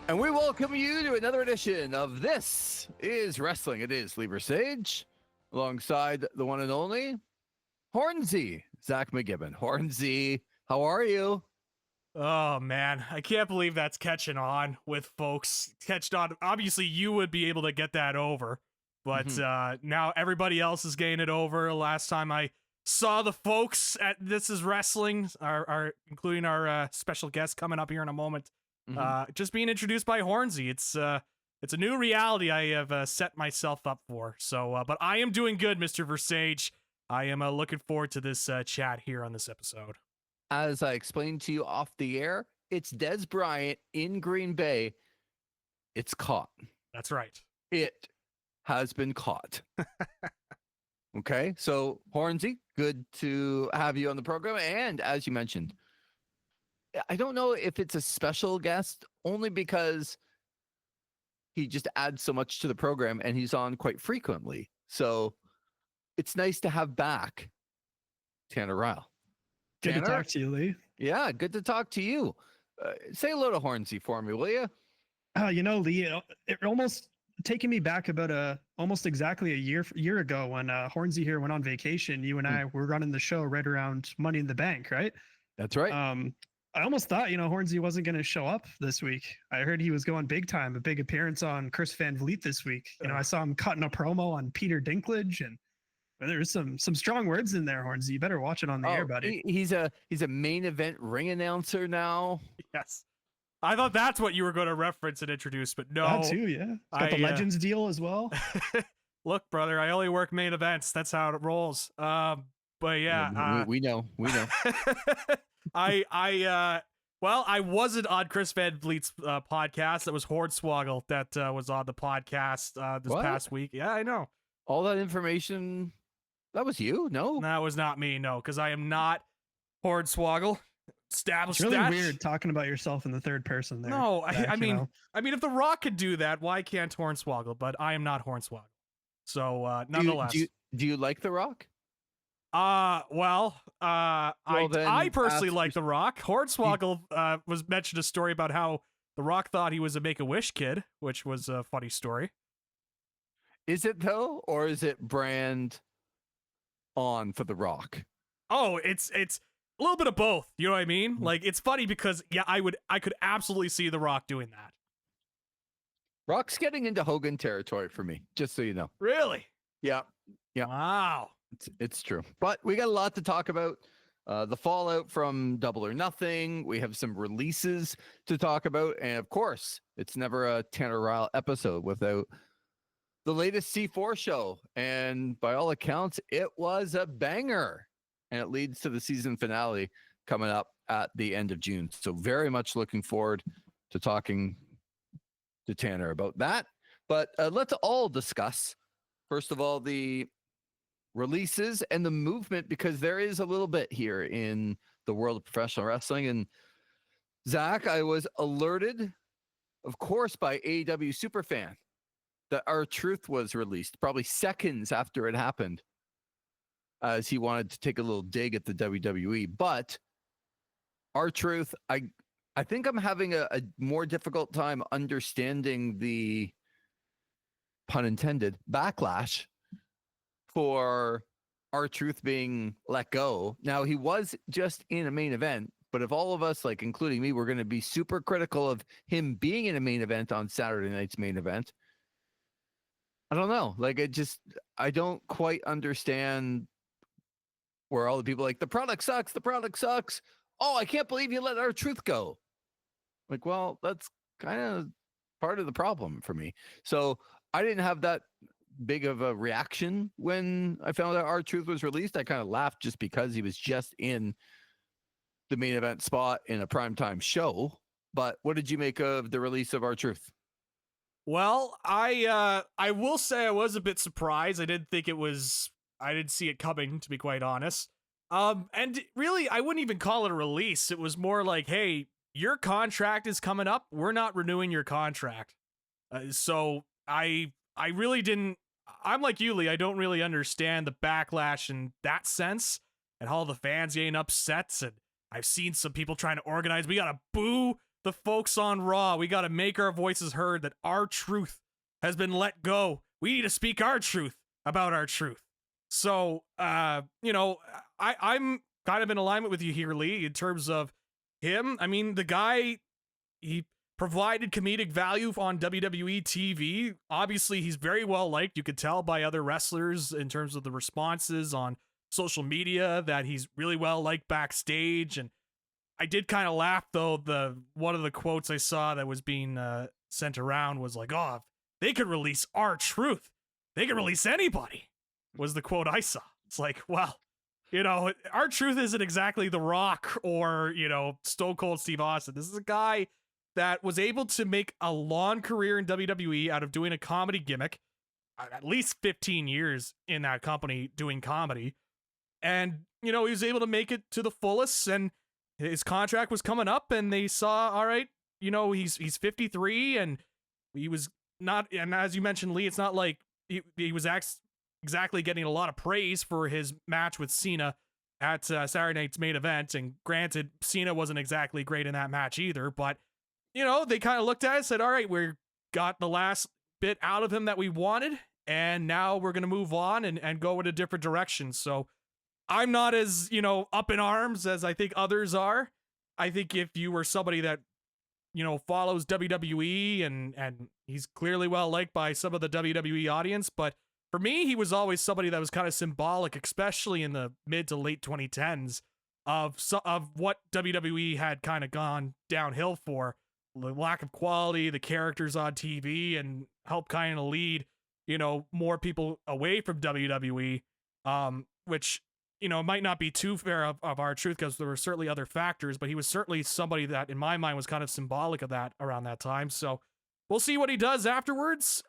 And we welcome you to another edition of This is Wrestling. It is Lee Versage, alongside the one and only Hornsey, Zach McGibbon. Hornsey, how are you? Oh man, I can't believe that's catching on with folks. Catched on. Obviously, you would be able to get that over, but now everybody else is getting it over. Last time I saw the folks at This Is Wrestling, including our special guest coming up here in a moment, just being introduced by Hornsey. It's a new reality I have set myself up for. So, but I am doing good, Mr. Versage. I am looking forward to this chat here on this episode. As I explained to you off the air, it's Des Bryant in Green Bay. It's caught. That's right. It has been caught. Okay, so Hornsey, good to have you on the program. And as you mentioned, I don't know if it's a special guest, only because he just adds so much to the program and he's on quite frequently. So it's nice to have back Tanner Reil. Good to talk to you, Lee. Yeah, good to talk to you. Say hello to Hornsey for me, will you? Lee, it almost taking me back about almost exactly a year ago when Hornsey here went on vacation. You and I were running the show right around Money in the Bank, right? That's right. I almost thought, Hornsey wasn't going to show up this week. I heard he was going big time, a big appearance on Chris Van Vliet this week. I saw him cutting a promo on Peter Dinklage, and there's some strong words in there, Hornsey. You better watch it on the air, buddy. He's a main event ring announcer now. Yes. I thought that's what you were going to reference and introduce, but no. That too, yeah. It's got the Legends deal as well. Look, brother, I only work main events. That's how it rolls. But yeah. We know. I wasn't on Chris Van Vliet's podcast. That was Hornswoggle that was on the podcast this past week. Yeah, I know. All that information, that was you? No? That was not me, no, because I am not Hornswoggle. Established it's really that. Weird talking about yourself in the third person there. No, I mean, if The Rock could do that, why can't Hornswoggle? But I am not Hornswoggle. So, nonetheless. Do you like The Rock? I personally like The Rock. Hornswoggle was mentioned a story about how The Rock thought he was a Make-A-Wish kid, which was a funny story. Is it though, or is it brand on for The Rock? Oh, it's a little bit of both. You know what I mean? Like, it's funny because I could absolutely see The Rock doing that. Rock's getting into Hogan territory for me, just so you know. Really? Yeah. Wow. It's true. But we got a lot to talk about. The fallout from Double or Nothing. We have some releases to talk about. And of course, it's never a Tanner Reil episode without the latest C4 show. And by all accounts, it was a banger. And it leads to the season finale coming up at the end of June. So very much looking forward to talking to Tanner about that. But let's all discuss, first of all, the releases and the movement, because there is a little bit here in the world of professional wrestling. And Zach, I was alerted, of course, by AEW Superfan that R-Truth was released probably seconds after it happened, as he wanted to take a little dig at the WWE. But R-Truth, I think I'm having a more difficult time understanding the, pun intended, backlash for R-Truth being let go. Now, he was just in a main event, but if all of us, like including me, were going to be super critical of him being in a main event on Saturday night's main event, I don't know. Like, I don't quite understand where all the people like, the product sucks. Oh, I can't believe you let R-Truth go. Like, well, that's kind of part of the problem for me. So I didn't have that big of a reaction when I found out R-Truth was released. I kind of laughed just because he was just in the main event spot in a primetime show. But what did you make of the release of R-Truth? Well, I will say I was a bit surprised. I didn't see it coming, to be quite honest. And really, I wouldn't even call it a release. It was more like, hey, your contract is coming up. We're not renewing your contract. So I really didn't. I'm like you, Lee. I don't really understand the backlash in that sense, and all the fans getting upset. And I've seen some people trying to organize. We gotta boo the folks on Raw. We got to make our voices heard that our truth has been let go. We need to speak our truth about our truth. So, you know, I'm kind of in alignment with you here, Lee, in terms of him. I mean, the guy, he provided comedic value on WWE TV. Obviously, he's very well liked. You could tell by other wrestlers in terms of the responses on social media that he's really well liked backstage. And I did kind of laugh, though. One of the quotes I saw that was being sent around was like, "Oh, if they could release our truth, they could release anybody," was the quote I saw. It's like, well, you know, our truth isn't exactly The Rock or, you know, Stone Cold Steve Austin. This is a guy that was able to make a long career in WWE out of doing a comedy gimmick, at least 15 years in that company doing comedy. And, you know, he was able to make it to the fullest, and his contract was coming up, and they saw, all right, you know, he's 53, and he was not, and as you mentioned, Lee, it's not like he was exactly getting a lot of praise for his match with Cena at Saturday Night's Main Event. And granted, Cena wasn't exactly great in that match either, but, you know, they kind of looked at it and said, all right, we got the last bit out of him that we wanted, and now we're going to move on and go in a different direction. So I'm not as, you know, up in arms as I think others are. I think if you were somebody that, you know, follows WWE and he's clearly well liked by some of the WWE audience, but for me, he was always somebody that was kind of symbolic, especially in the mid to late 2010s, of what WWE had kind of gone downhill for. The lack of quality, the characters on TV, and help kind of lead, you know, more people away from WWE, which, you know, might not be too fair of our truth, because there were certainly other factors, but he was certainly somebody that in my mind was kind of symbolic of that around that time. So we'll see what he does afterwards.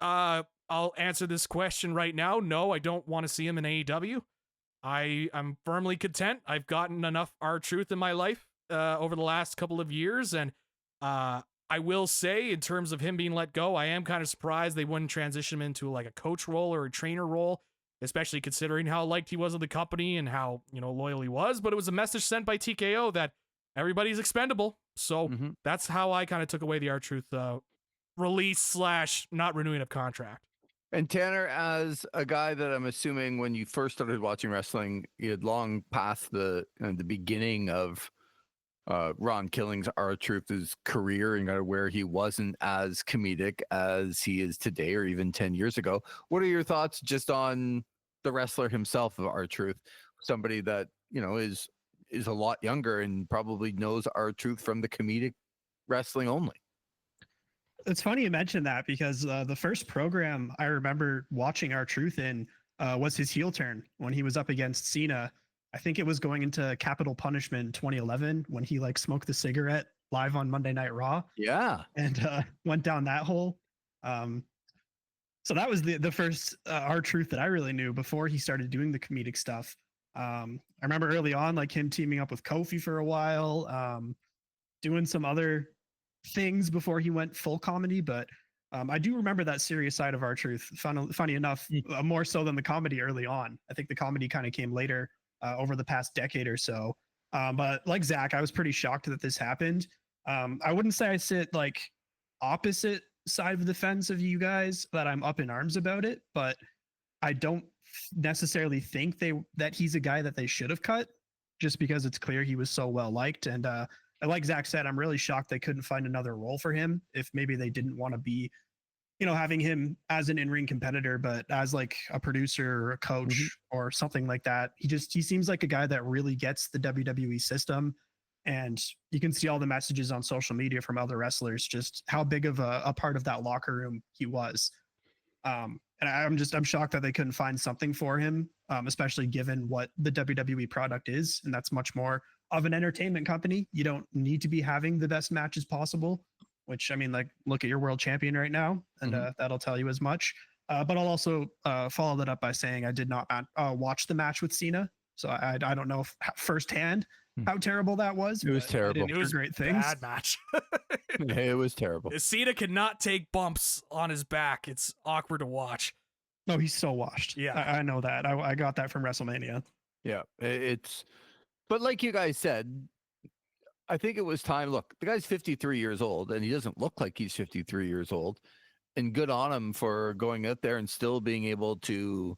I'll answer this question right now. No, I don't want to see him in AEW. I'm firmly content. I've gotten enough R-Truth in my life over the last couple of years, and I will say, in terms of him being let go, I am kind of surprised they wouldn't transition him into like a coach role or a trainer role, especially considering how liked he was of the company and how, you know, loyal he was. But it was a message sent by TKO that everybody's expendable. So that's how I kind of took away the R-Truth release / not renewing of contract. And Tanner, as a guy that I'm assuming when you first started watching wrestling, you had long past the beginning of Ron Killing's R-Truth's career, and kind of where he wasn't as comedic as he is today, or even 10 years ago. What are your thoughts just on the wrestler himself of R-Truth, somebody that, you know, is a lot younger and probably knows R-Truth from the comedic wrestling only? It's funny you mentioned that, because the first program I remember watching R-Truth in was his heel turn when he was up against Cena. I think it was going into Capital Punishment in 2011 when he like smoked the cigarette live on Monday Night Raw. Yeah. And went down that hole. So that was the first R-Truth that I really knew before he started doing the comedic stuff. I remember early on, like him teaming up with Kofi for a while, doing some other things before he went full comedy. But I do remember that serious side of R-Truth. Funny enough, more so than the comedy early on. I think the comedy kind of came later over the past decade or so. But like Zach, I was pretty shocked that this happened. I wouldn't say I sit like opposite side of the fence of you guys, that I'm up in arms about it, but I don't necessarily think that he's a guy that they should have cut, just because it's clear he was so well liked. And like Zach said, I'm really shocked they couldn't find another role for him, if maybe they didn't want to be, you know, having him as an in-ring competitor, but as like a producer or a coach or something like that. He seems like a guy that really gets the WWE system. And you can see all the messages on social media from other wrestlers, just how big of a part of that locker room he was. And I'm shocked that they couldn't find something for him, especially given what the WWE product is. And that's much more of an entertainment company. You don't need to be having the best matches possible, which, I mean, like, look at your world champion right now, and that'll tell you as much. But I'll also follow that up by saying I did not watch the match with Cena. So I don't know firsthand how terrible that was. It was terrible. It was great things. Bad match. It was terrible. Cena cannot take bumps on his back. It's awkward to watch. No, he's so washed. Yeah. I know that. I got that from WrestleMania. Yeah, but like you guys said, I think it was time. Look, the guy's 53 years old, and he doesn't look like he's 53 years old. And good on him for going out there and still being able to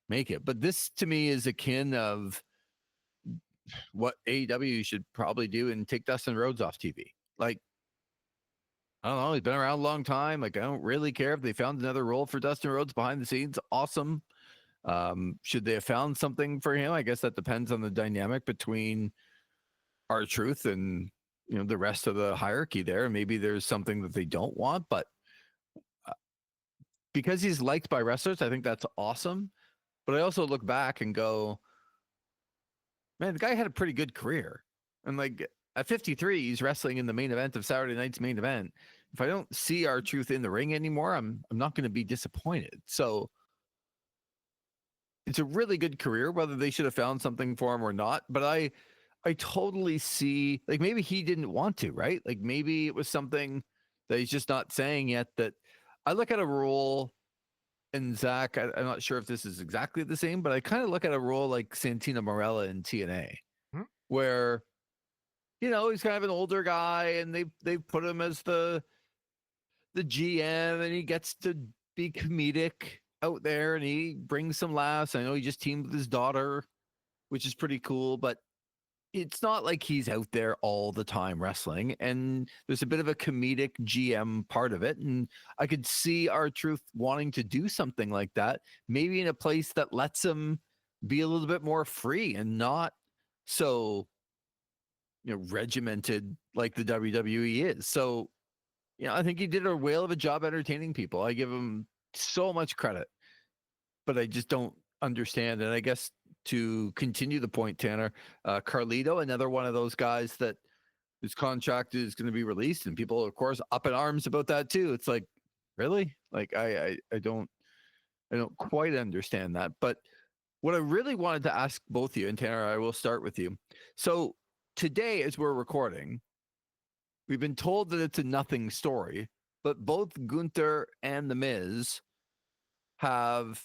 make it. But this, to me, is akin of what AEW should probably do and take Dustin Rhodes off TV. Like, I don't know. He's been around a long time. Like, I don't really care if they found another role for Dustin Rhodes behind the scenes. Awesome. Should they have found something for him? I guess that depends on the dynamic between R-Truth and, you know, the rest of the hierarchy there. Maybe there's something that they don't want, but because he's liked by wrestlers, I think that's awesome. But I also look back and go, man, the guy had a pretty good career. And like at 53, he's wrestling in the main event of Saturday night's main event. If I don't see R-Truth in the ring anymore, I'm not going to be disappointed. So it's a really good career, whether they should have found something for him or not. But I totally see, like, maybe he didn't want to, right? Like maybe it was something that he's just not saying yet. That I look at a role, and Zach, I'm not sure if this is exactly the same, but I kind of look at a role like Santino Marella in TNA, where, you know, he's kind of an older guy, and they've put him as the GM, and he gets to be comedic out there, and he brings some laughs. I know he just teamed with his daughter, which is pretty cool, but it's not like he's out there all the time wrestling, and there's a bit of a comedic GM part of it. And I could see R-Truth wanting to do something like that, maybe in a place that lets him be a little bit more free and not so, you know, regimented like the WWE is. So, you know, I think he did a whale of a job entertaining people. I give him so much credit, but I just don't understand. And I guess to continue the point, Tanner, Carlito, another one of those guys that his contract is going to be released, and people, of course, up in arms about that too. It's like, really? Like, I don't quite understand that. But what I really wanted to ask both of you, and Tanner, I will start with you. So today, as we're recording, we've been told that it's a nothing story, but both Gunther and The Miz have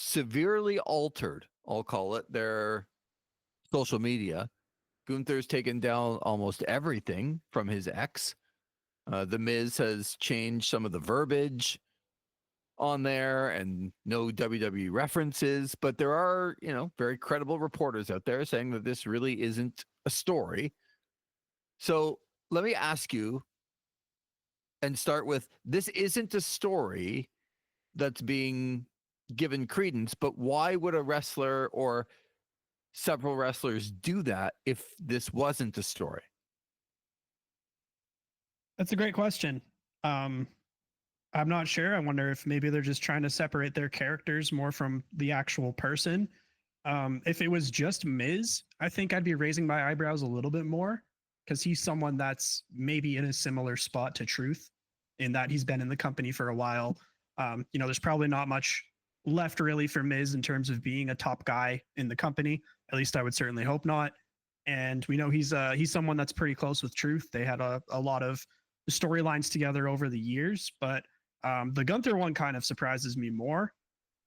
severely altered, I'll call it, their social media. Gunther's taken down almost everything from his ex. The Miz has changed some of the verbiage on there and no WWE references, but there are, you know, very credible reporters out there saying that this really isn't a story. So let me ask you, and start with, this isn't a story that's being given credence, but why would a wrestler or several wrestlers do that if this wasn't a story? That's a great question. I'm not sure. I wonder if maybe they're just trying to separate their characters more from the actual person. If it was just Miz, I think I'd be raising my eyebrows a little bit more, because he's someone that's maybe in a similar spot to Truth, in that he's been in the company for a while. You know, there's probably not much left really for Miz in terms of being a top guy in the company. At least I would certainly hope not. And we know he's someone that's pretty close with Truth. They had a lot of storylines together over the years, but the Gunther one kind of surprises me more.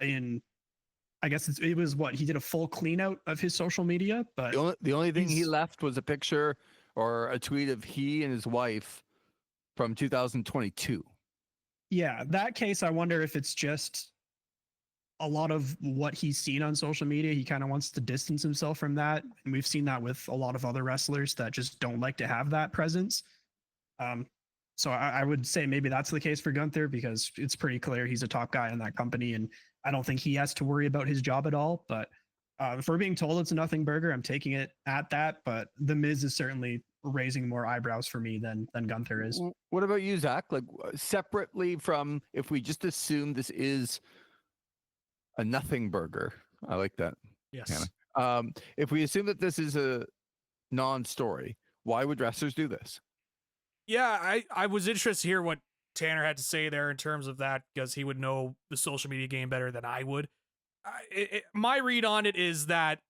I guess it was what he did, a full clean out of his social media, but the only thing he left was a picture or a tweet of he and his wife from 2022. Yeah, that case, I wonder if it's just a lot of what he's seen on social media. He kind of wants to distance himself from that. And we've seen that with a lot of other wrestlers that just don't like to have that presence. So I would say maybe that's the case for Gunther, because it's pretty clear he's a top guy in that company, and I don't think he has to worry about his job at all. But if we're being told it's a nothing burger, I'm taking it at that. But The Miz is certainly raising more eyebrows for me than Gunther is. What about you, Zach? Like, separately from, if we just assume this is a nothing burger, I like that. Yes. If we assume that this is a non-story, why would wrestlers do this? Yeah, I was interested to hear what Tanner had to say there in terms of that, because he would know the social media game better than I would. My read on it is that,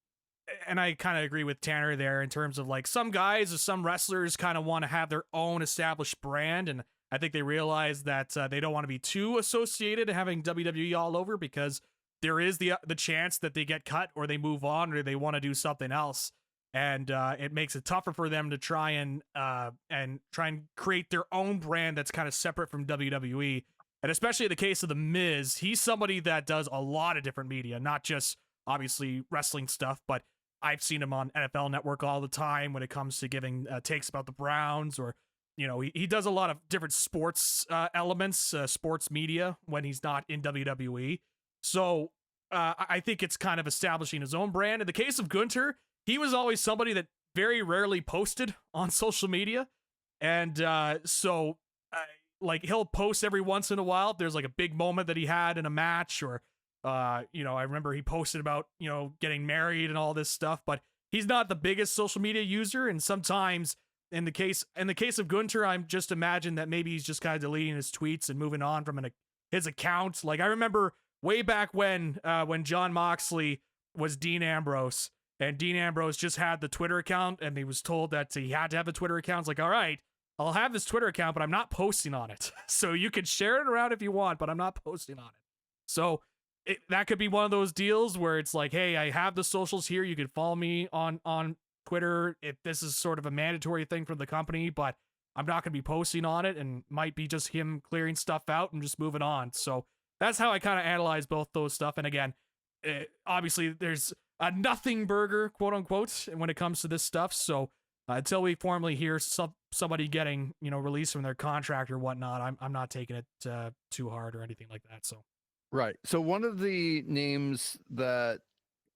and I kind of agree with Tanner there in terms of, like, some guys or some wrestlers kind of want to have their own established brand, and I think they realize that they don't want to be too associated having WWE all over, because there is the chance that they get cut or they move on or they want to do something else. and it makes it tougher for them to try and create their own brand that's kind of separate from WWE. And especially in the case of The Miz, he's somebody that does a lot of different media, not just obviously wrestling stuff, but I've seen him on NFL Network all the time when it comes to giving takes about the Browns, or, you know, he does a lot of different sports elements, sports media when he's not in WWE. So I think it's kind of establishing his own brand. In the case of Gunther, he was always somebody that very rarely posted on social media. And so like he'll post every once in a while if there's like a big moment that he had in a match, or you know, I remember he posted about, you know, getting married and all this stuff, but he's not the biggest social media user. And sometimes in the case of Gunther, I'm just imagine that maybe he's just kind of deleting his tweets and moving on from his account. Like I remember way back when Jon Moxley was Dean Ambrose, and Dean Ambrose just had the Twitter account, and he was told that he had to have a Twitter account. It's like, all right, I'll have this Twitter account, but I'm not posting on it. So you can share it around if you want, but I'm not posting on it. So that could be one of those deals where it's like, hey, I have the socials here. You can follow me on Twitter if this is sort of a mandatory thing from the company, but I'm not going to be posting on it, and might be just him clearing stuff out and just moving on. So that's how I kind of analyze both those stuff. And again, obviously there's a nothing burger, quote unquote, when it comes to this stuff. So until we formally hear somebody getting, you know, released from their contract or whatnot, I'm not taking it too hard or anything like that. So Right. So one of the names that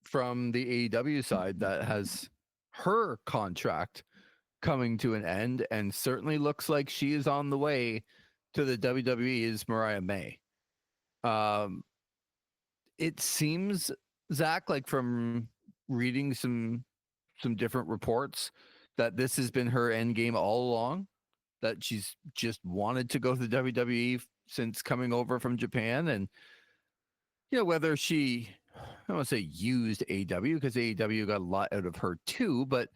from the AEW side that has her contract coming to an end, and certainly looks like she is on the way to the WWE, is Mariah May. It seems, Zach, like from reading some different reports, that this has been her end game all along, that she's just wanted to go to the WWE since coming over from Japan. And, you know, whether she, I don't want to say used AEW, because AEW got a lot out of her too, but,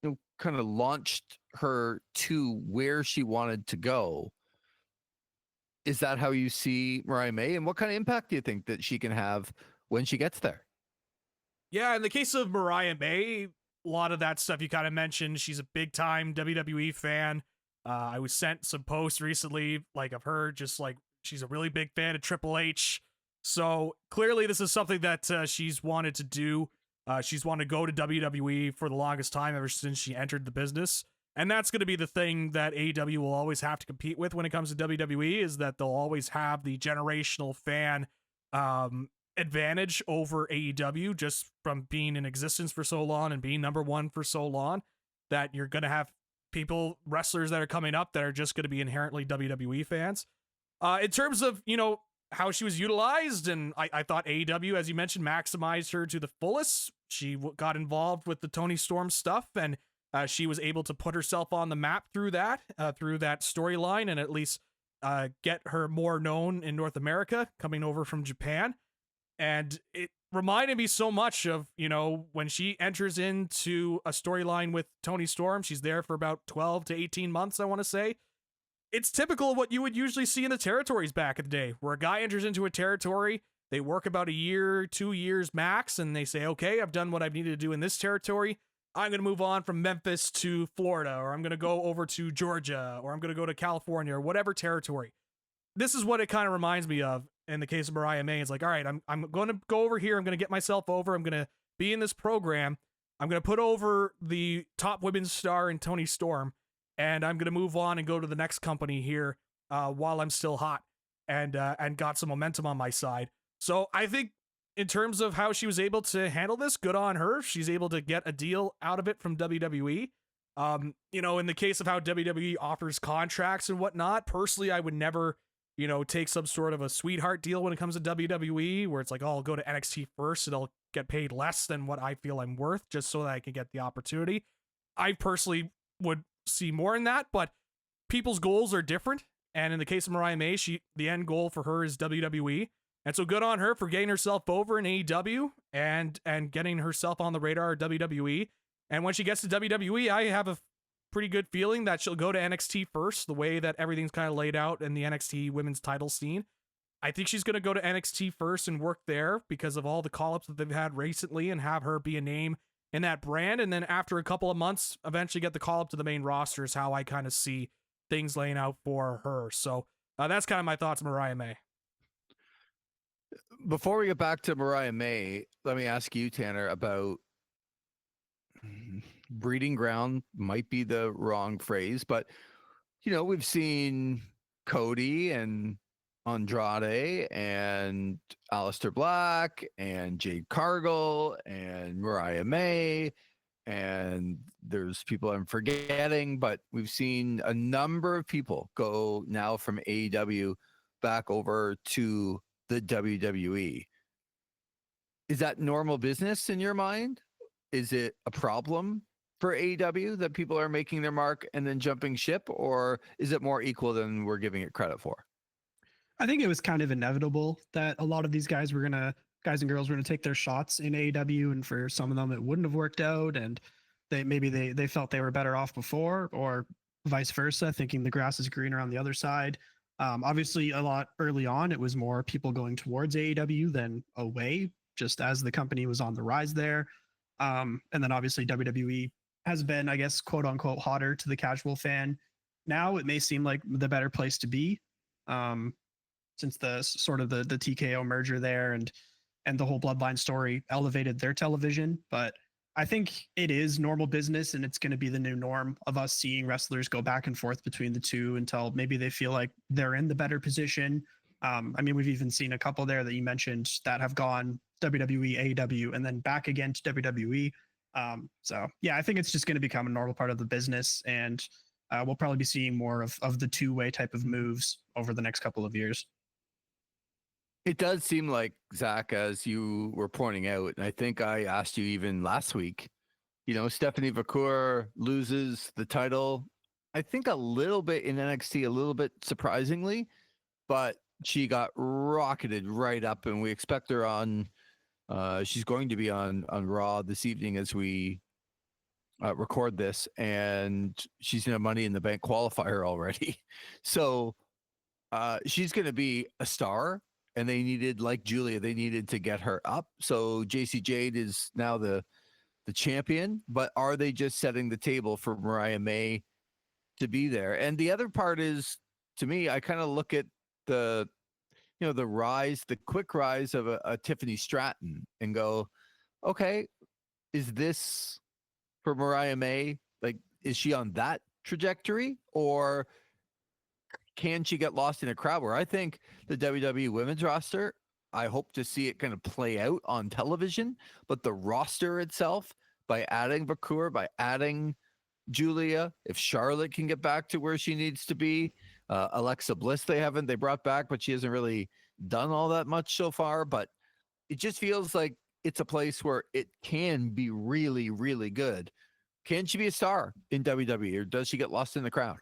you know, kind of launched her to where she wanted to go. Is that how you see Mariah May? And what kind of impact do you think that she can have when she gets there? yeah, in the case of Mariah May, a lot of that stuff you kind of mentioned. She's a big time WWE fan. I was sent some posts recently, like of her, just like she's a really big fan of Triple H. So clearly this is something that she's wanted to do. She's wanted to go to WWE for the longest time, ever since she entered the business. And that's going to be the thing that AEW will always have to compete with when it comes to WWE, is that they'll always have the generational fan advantage over AEW, just from being in existence for so long and being number one for so long, that you're going to have wrestlers that are coming up that are just going to be inherently WWE fans. In terms of, you know, how she was utilized, and I thought AEW, as you mentioned, maximized her to the fullest. She got involved with the Toni Storm stuff, and she was able to put herself on the map through that storyline, and at least get her more known in North America, coming over from Japan. And it reminded me so much of, you know, when she enters into a storyline with Toni Storm. She's there for about 12 to 18 months, I want to say. It's typical of what you would usually see in the territories back in the day, where a guy enters into a territory, they work about a year, 2 years max, and they say, okay, I've done what I've needed to do in this territory. I'm going to move on from Memphis to Florida, or I'm going to go over to Georgia, or I'm going to go to California, or whatever territory. This is what it kind of reminds me of in the case of Mariah May. It's like, all right, I'm going to go over here. I'm going to get myself over. I'm going to be in this program. I'm going to put over the top women's star in Toni Storm, and I'm going to move on and go to the next company here while I'm still hot and got some momentum on my side. So I think in terms of how she was able to handle this, good on her. She's able to get a deal out of it from WWE. You know, in the case of how WWE offers contracts and whatnot, personally, I would never, you know, take some sort of a sweetheart deal when it comes to WWE, where it's like, oh, I'll go to NXT first and I'll get paid less than what I feel I'm worth just so that I can get the opportunity. I personally would see more in that, but people's goals are different. And in the case of Mariah May, the end goal for her is WWE. And so good on her for getting herself over in AEW and getting herself on the radar of WWE. And when she gets to WWE, I have a pretty good feeling that she'll go to NXT first, the way that everything's kind of laid out in the NXT women's title scene. I think she's going to go to NXT first and work there because of all the call-ups that they've had recently, and have her be a name in that brand, and then after a couple of months, eventually get the call up to the main roster is how I kind of see things laying out for her. So that's kind of my thoughts on Mariah May. Before we get back to Mariah May, let me ask you, Tanner, about breeding ground. Might be the wrong phrase, but we've seen Cody and Andrade and Aleister Black and Jade Cargill and Mariah May, and there's people I'm forgetting, but we've seen a number of people go now from AEW back over to the WWE. Is that normal business in your mind? Is it a problem for AEW that people are making their mark and then jumping ship, or is it more equal than we're giving it credit for? I think it was kind of inevitable that a lot of these guys and girls were gonna take their shots in AEW, and for some of them it wouldn't have worked out, and they felt they were better off before, or vice versa, thinking the grass is greener on the other side. Obviously, a lot early on, it was more people going towards AEW than away, just as the company was on the rise there. And then obviously WWE has been, I guess, quote unquote, hotter to the casual fan. Now it may seem like the better place to be, since the sort of the TKO merger there and the whole Bloodline story elevated their television. But I think it is normal business, and it's going to be the new norm of us seeing wrestlers go back and forth between the two until maybe they feel like they're in the better position. I mean, we've even seen a couple there that you mentioned that have gone WWE, AEW, and then back again to WWE. So yeah, I think it's just going to become a normal part of the business, and we'll probably be seeing more of the two-way type of moves over the next couple of years. It does seem like, Zach, as you were pointing out, and I think I asked you even last week, Stephanie Vacour loses the title, I think a little bit in NXT, a little bit surprisingly, but she got rocketed right up, and we expect her on, she's going to be on Raw this evening as we record this, and she's in a Money in the Bank qualifier already. So she's going to be a star. And they needed, like Julia, they needed to get her up. So JC Jade is now the champion, but are they just setting the table for Mariah May to be there? And the other part is, to me, I kind of look at the quick rise of a Tiffany Stratton and go, okay, is this for Mariah May? Like, is she on that trajectory, or can she get lost in a crowd? Where I think the WWE women's roster, I hope to see it kind of play out on television, but the roster itself, by adding Vacour, by adding Julia, if Charlotte can get back to where she needs to be, Alexa Bliss they brought back, but she hasn't really done all that much so far. But it just feels like it's a place where it can be really, really good. Can she be a star in WWE, or does she get lost in the crowd?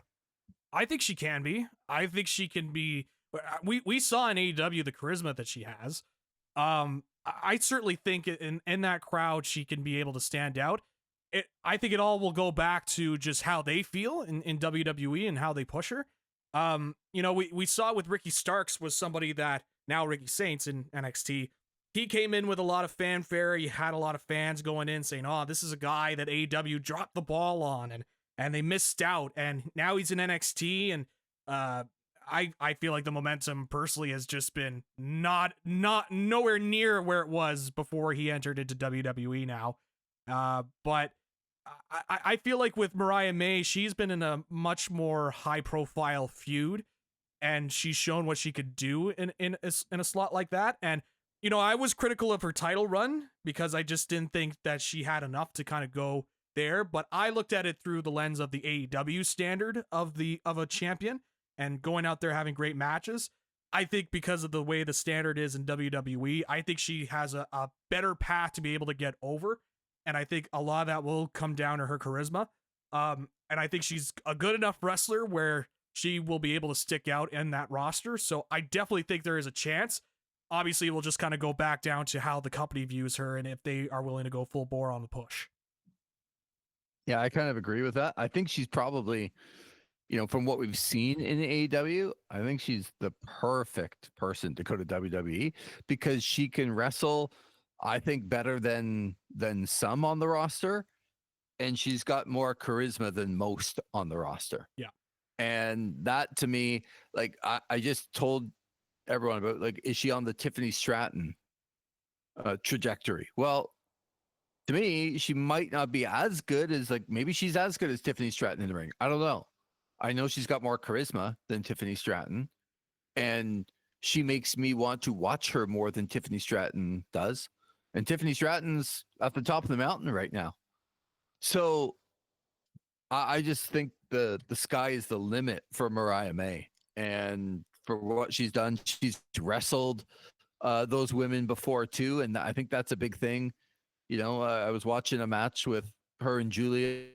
I think she can be. I think she can be. We saw in AEW the charisma that she has. I certainly think in that crowd she can be able to stand out. I think it all will go back to just how they feel in WWE and how they push her. We saw with Ricky Starks was somebody that now Ricky Saints in NXT. He came in with a lot of fanfare. He had a lot of fans going in saying, "Oh, this is a guy that AEW dropped the ball on," and they missed out, and now he's in NXT, and I feel like the momentum personally has just been not nowhere near where it was before he entered into WWE now. But I feel like with Mariah May, she's been in a much more high profile feud, and she's shown what she could do in a slot like that. And I was critical of her title run because I just didn't think that she had enough to kind of go there, but I looked at it through the lens of the AEW standard of a champion and going out there having great matches. I think because of the way the standard is in WWE, I think she has a better path to be able to get over, and I think a lot of that will come down to her charisma. And I think she's a good enough wrestler where she will be able to stick out in that roster. So I definitely think there is a chance. Obviously, we'll just kind of go back down to how the company views her and if they are willing to go full bore on the push. Yeah, I kind of agree with that. I think she's probably, from what we've seen in AEW, I think she's the perfect person to go to WWE because she can wrestle I think, better than some on the roster, and she's got more charisma than most on the roster. Yeah. And that, to me, like, I just told everyone about, like, is she on the Tiffany Stratton trajectory? Well, to me, she might not be as good as, like, maybe she's as good as Tiffany Stratton in the ring. I don't know. I know she's got more charisma than Tiffany Stratton, and she makes me want to watch her more than Tiffany Stratton does. And Tiffany Stratton's at the top of the mountain right now. So I just think the sky is the limit for Mariah May, and for what she's done. She's wrestled those women before too, and I think that's a big thing. You know, I was watching a match with her and Julia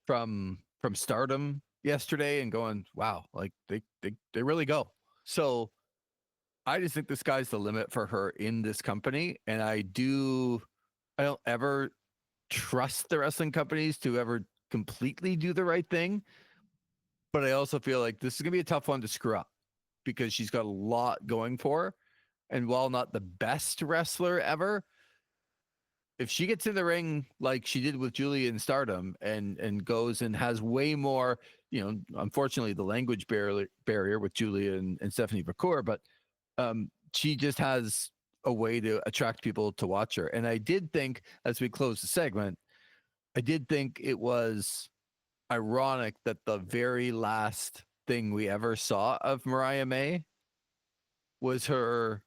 from Stardom yesterday, and going, wow, like they really go. So I just think the sky's the limit for her in this company, and I don't ever trust the wrestling companies to ever completely do the right thing, but I also feel like this is gonna be a tough one to screw up, because she's got a lot going for her. And while not the best wrestler ever, if she gets in the ring like she did with Julia in Stardom, and goes and has way more, you know, unfortunately the language barrier with Julia and Stephanie McCour, but she just has a way to attract people to watch her. And I did think, as we close the segment, I did think it was ironic that the very last thing we ever saw of Mariah May was her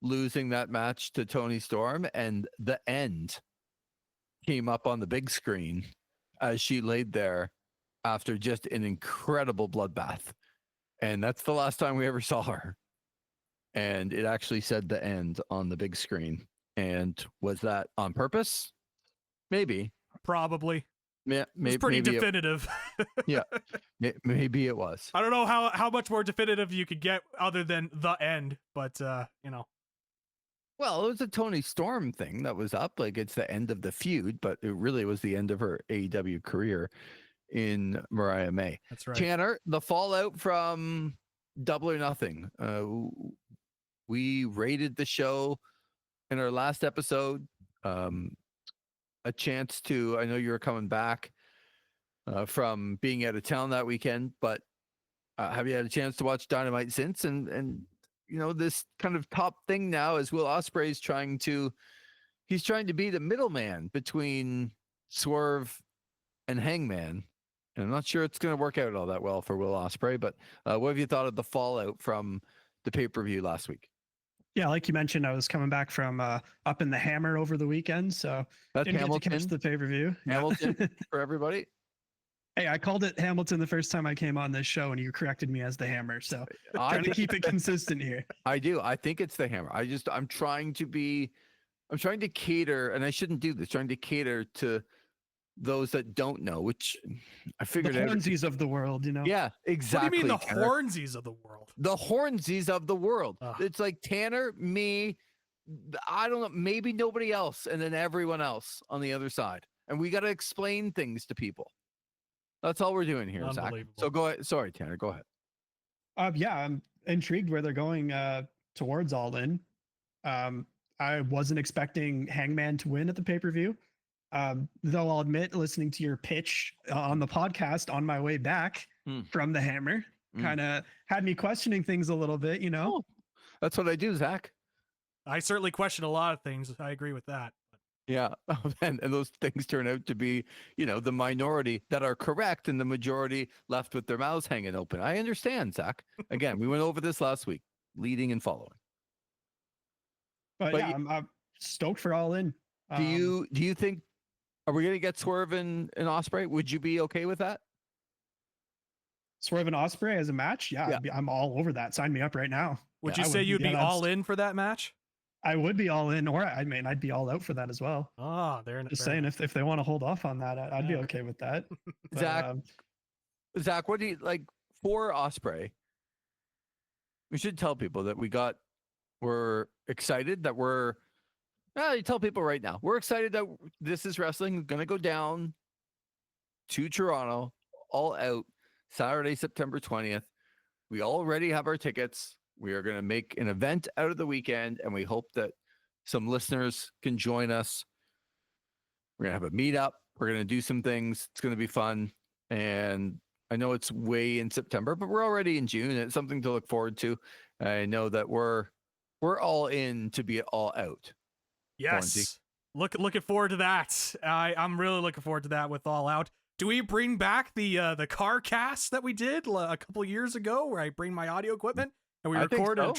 losing that match to Toni Storm, and the end came up on the big screen as she laid there after just an incredible bloodbath. And that's the last time we ever saw her. And it actually said the end on the big screen. And was that on purpose? Maybe. Probably. Yeah, It's pretty definitive. Yeah, maybe it was. I don't know how much more definitive you could get other than the end, but you know. Well, it was a Toni Storm thing that was up. Like, it's the end of the feud, but it really was the end of her AEW career in Mariah May. That's right. Tanner, the fallout from Double or Nothing. We rated the show in our last episode. A chance to, I know you were coming back from being out of town that weekend, but have you had a chance to watch Dynamite since? And you know, this kind of top thing now is Will Ospreay's trying to be the middleman between Swerve and Hangman. And I'm not sure it's going to work out all that well for Will Ospreay, but what have you thought of the fallout from the pay-per-view last week? Yeah, like you mentioned, I was coming back from up in the Hammer over the weekend, so That's didn't get to Hamilton. catch the pay-per-view. Hamilton for everybody. Hey, I called it Hamilton the first time I came on this show, and you corrected me as the Hammer. So trying to keep it consistent here. I do. I think it's the Hammer. I'm trying to cater, and I shouldn't do this, trying to cater to those that don't know, which I figured the out. Hornsies of the world, you know? Yeah, exactly. What do you mean the Tanner. Hornsies of the world? The Hornsies of the world. Ugh. It's like Tanner, me, I don't know, maybe nobody else, and then everyone else on the other side. And we got to explain things to people. That's all we're doing here, Zach. So go ahead. Sorry, Tanner, go ahead. Yeah, I'm intrigued where they're going towards All In. I wasn't expecting Hangman to win at the pay-per-view. Though I'll admit, listening to your pitch on the podcast on my way back from the Hammer kind of had me questioning things a little bit, you know? Oh, that's what I do, Zach. I certainly question a lot of things. I agree with that. Yeah. And those things turn out to be, you know, the minority that are correct and the majority left with their mouths hanging open. I understand, Zach. Again, we went over this last week, leading and following. But yeah, I'm stoked for All In. Do you think, are we going to get Swerve and Ospreay? Would you be okay with that? Swerve and Ospreay as a match? Yeah. I'm all over that. Sign me up right now. Would you say you'd be all in for that match? I would be all in, or I mean, I'd be all out for that as well. Oh, they're just saying, if they want to hold off on that, I'd be okay with that. But, Zach, what do you like for Ospreay? We should tell people that we're excited that you tell people right now, we're excited that This Is Wrestling going to go down to Toronto, all out, Saturday, September 20th. We already have our tickets. We are going to make an event out of the weekend, and we hope that some listeners can join us. We're going to have a meetup. We're going to do some things. It's going to be fun. And I know it's way in September, but we're already in June. It's something to look forward to. I know that we're all in to be all out. Yes. Looking forward to that. I'm really looking forward to that with All Out. Do we bring back the car cast that we did a couple of years ago, where I bring my audio equipment and we record in a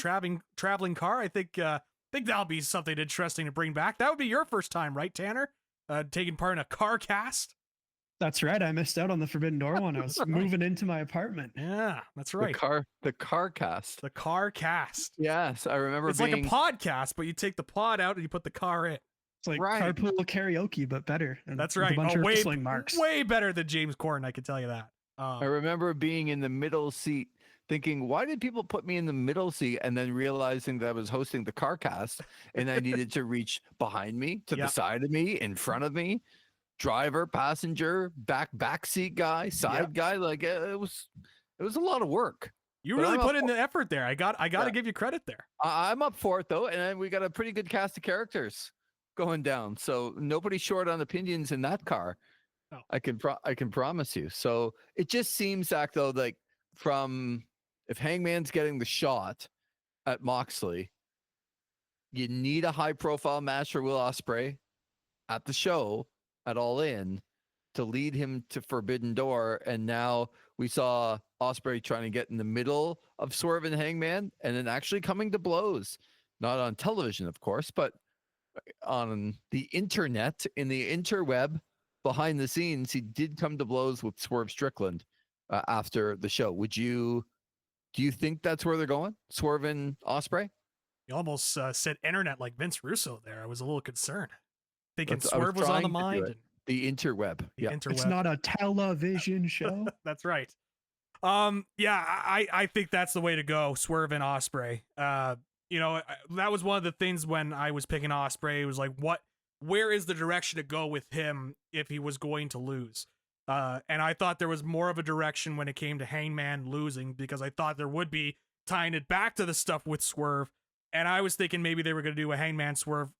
traveling car? I think that'll be something interesting to bring back. That would be your first time, right, Tanner? Taking part in a car cast. That's right. I missed out on the Forbidden Door one. I was moving into my apartment. Yeah, that's right. The car cast. The car cast. Yes, I remember. It's like a podcast, but you take the pod out and you put the car in. It's like carpool karaoke, but better. And that's right. A bunch of wrestling marks. Way better than James Corden, I can tell you that. I remember being in the middle seat thinking, why did people put me in the middle seat? And then realizing that I was hosting the car cast and I needed to reach behind me, to the side of me, in front of me, driver, passenger, back seat guy, side guy. Like it was a lot of work. You really put in the effort there. I got to give you credit there. I'm up for it though. And we got a pretty good cast of characters going down. So nobody's short on opinions in that car. No. I can promise you. So it just seems, Zach, though, like if Hangman's getting the shot at Moxley, you need a high profile match for Will Ospreay at the show at All In to lead him to Forbidden Door. And now we saw Ospreay trying to get in the middle of Swerve and Hangman and then actually coming to blows, not on television, of course, but on the internet, in the interweb, behind the scenes. He did come to blows with Swerve Strickland after the show. Do you think that's where they're going, Swerve and Ospreay? You almost said internet like Vince Russo there. I was a little concerned, thinking Swerve was on the mind. The interweb. Yeah, it's not a television show. That's right. I think that's the way to go, Swerve and Ospreay. That was one of the things when I was picking Ospreay. It was like, where is the direction to go with him if he was going to lose? And I thought there was more of a direction when it came to Hangman losing, because I thought there would be tying it back to the stuff with Swerve. And I was thinking maybe they were going to do a Hangman Swerve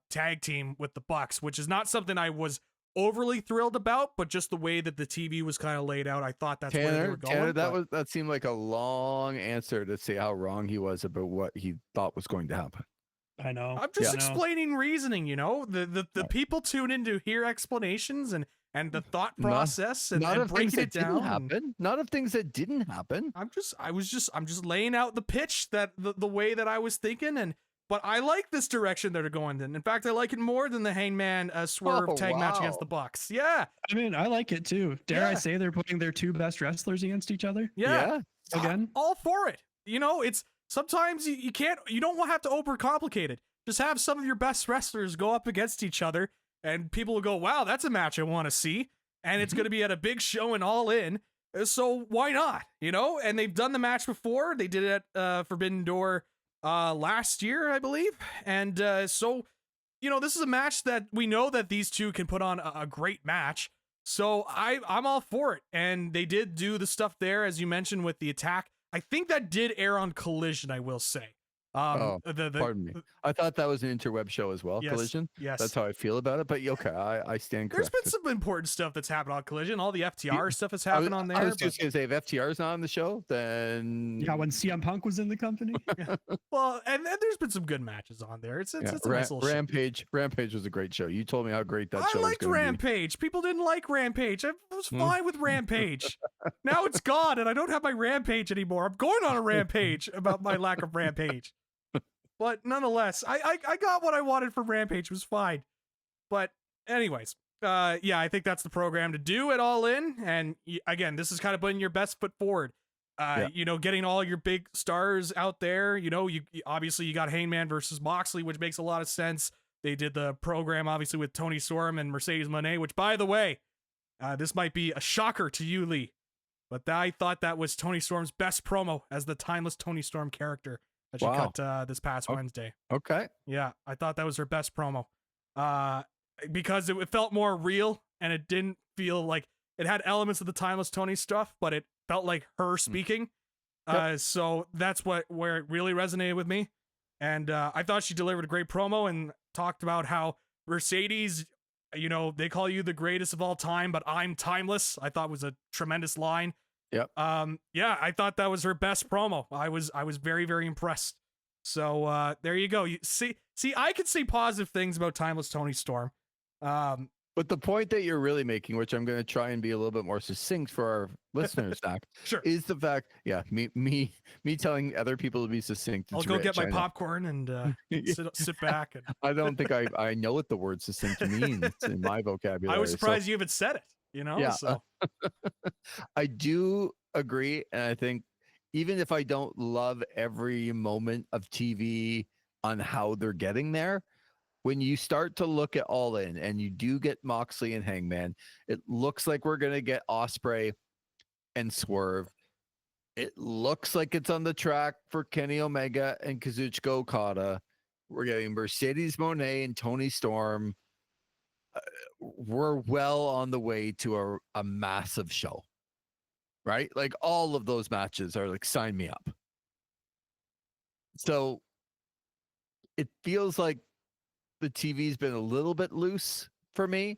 tag team with the Bucks, which is not something I was overly thrilled about, but just the way that the TV was kind of laid out, I thought that's where they were going. Tanner, that seemed like a long answer to say how wrong he was about what he thought was going to happen. I know. I'm just explaining reasoning, the people tune in to hear explanations and the thought process and breaking it down. Not of things that didn't happen. I'm just laying out the pitch that the way that I was thinking, but I like this direction that they're going in. In fact, I like it more than the Hangman Swerve tag match against the Bucks. Yeah. I mean, I like it too. Dare I say they're putting their two best wrestlers against each other? Yeah. Again? All for it. It's sometimes you don't have to overcomplicate it. Just have some of your best wrestlers go up against each other and people will go, wow, that's a match I want to see. And it's going to be at a big show and All In. So why not? And they've done the match before. They did it at Forbidden Door last year, I believe. And so this is a match that we know that these two can put on a great match. So I'm all for it. And they did do the stuff there, as you mentioned, with the attack. I think that did air on Collision, I will say. Pardon me. I thought that was an interweb show as well. Yes, Collision. Yes, that's how I feel about it. But okay, I stand corrected. There's been some important stuff that's happened on Collision. All the FTR stuff has happened on there. I was just gonna say, if FTR's not on the show, then when CM Punk was in the company. Well, and there's been some good matches on there. It's a nice little Rampage. Show. Rampage was a great show. You told me how great that show was. I liked Rampage. People didn't like Rampage. I was fine with Rampage. Now it's gone, and I don't have my Rampage anymore. I'm going on a rampage about my lack of Rampage. But nonetheless, I got what I wanted from Rampage. It was fine. But anyways, I think that's the program to do it All In. And again, this is kind of putting your best foot forward. Getting all your big stars out there. You obviously you got Hangman versus Moxley, which makes a lot of sense. They did the program obviously with Tony Storm and Mercedes Moné, which, by the way, this might be a shocker to you, Lee, but I thought that was Tony Storm's best promo as the timeless Tony Storm character that she cut this past Wednesday. Okay. Yeah, I thought that was her best promo. Because it felt more real and it didn't feel like it had elements of the timeless Tony stuff, but it felt like her speaking. So that's where it really resonated with me. And I thought she delivered a great promo and talked about how Mercedes, they call you the greatest of all time, but I'm timeless. I thought was a tremendous line. Yep. Yeah, I thought that was her best promo. I was very, very impressed. So there you go. You see, I could say positive things about Timeless Toni Storm. But the point that you're really making, which I'm going to try and be a little bit more succinct for our listeners, Zach, sure, is the fact, me telling other people to be succinct. I'll go get my popcorn and sit back. And I don't think I know what the word succinct means in my vocabulary. I was surprised you even said it. Yeah. So. I do agree, and I think even if I don't love every moment of TV on how they're getting there, when you start to look at All In and you do get Moxley and Hangman, it looks like we're going to get Ospreay and Swerve. It looks like it's on the track for Kenny Omega and Kazuchika Okada. We're getting Mercedes Moné and Toni Storm. We're well on the way to a massive show, right? Like all of those matches are like, sign me up. So it feels like the TV's been a little bit loose for me.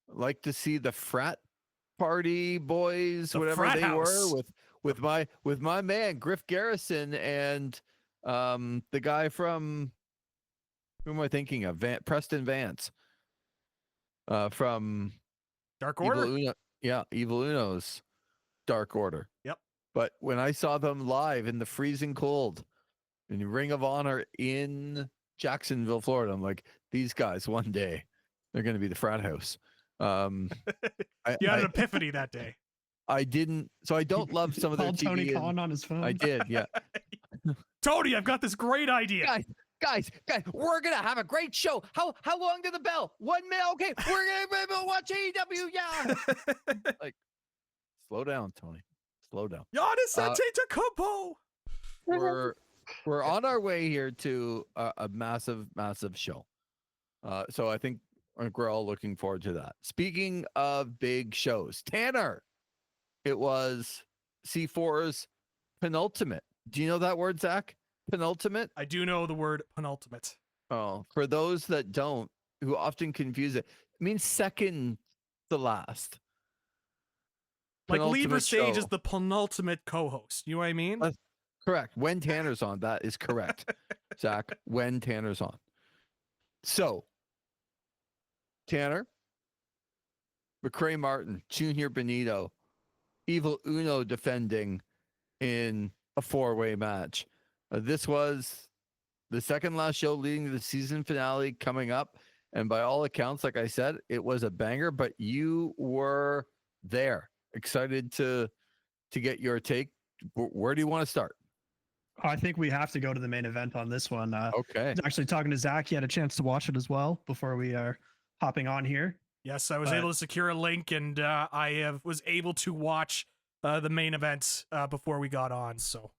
I'd like to see the frat party boys, whatever they were, with my man Griff Garrison and the guy from, who am I thinking of? Preston Vance from Dark Order. Evil Uno's Dark Order. Yep. But when I saw them live in the freezing cold in Ring of Honor in Jacksonville, Florida, I'm like, these guys one day they're going to be the frat house. You had an epiphany that day. I didn't, so I don't love some of their TV. Tony Khan on his phone. I did, yeah. Tony, I've got this great idea. Guys, we're gonna have a great show. How long to the bell? 1 minute. Okay, we're gonna watch AEW. Yeah. Like, slow down, Tony. Slow down. Giannis Antetokounmpo. We're on our way here to a massive show. So I think we're all looking forward to that. Speaking of big shows, Tanner, it was C4's penultimate. Do you know that word, Zach? Penultimate? I do know the word penultimate. Oh, for those that don't, who often confuse it, it means second to last. Like Lee Versage is the penultimate co-host. You know what I mean? Correct. When Tanner's on, that is correct, Zach. When Tanner's on. So, Tanner, Macrae Martin, Junior Benito, Evil Uno defending in a 4-way match. This was the second last show leading to the season finale coming up. And by all accounts, like I said, it was a banger, but you were there. Excited to get your take. Where do you want to start? I think we have to go to the main event on this one. Okay. Actually talking to Zach, he had a chance to watch it as well before we are hopping on here. Yes, I was able to secure a link, and was able to watch the main event before we got on. So.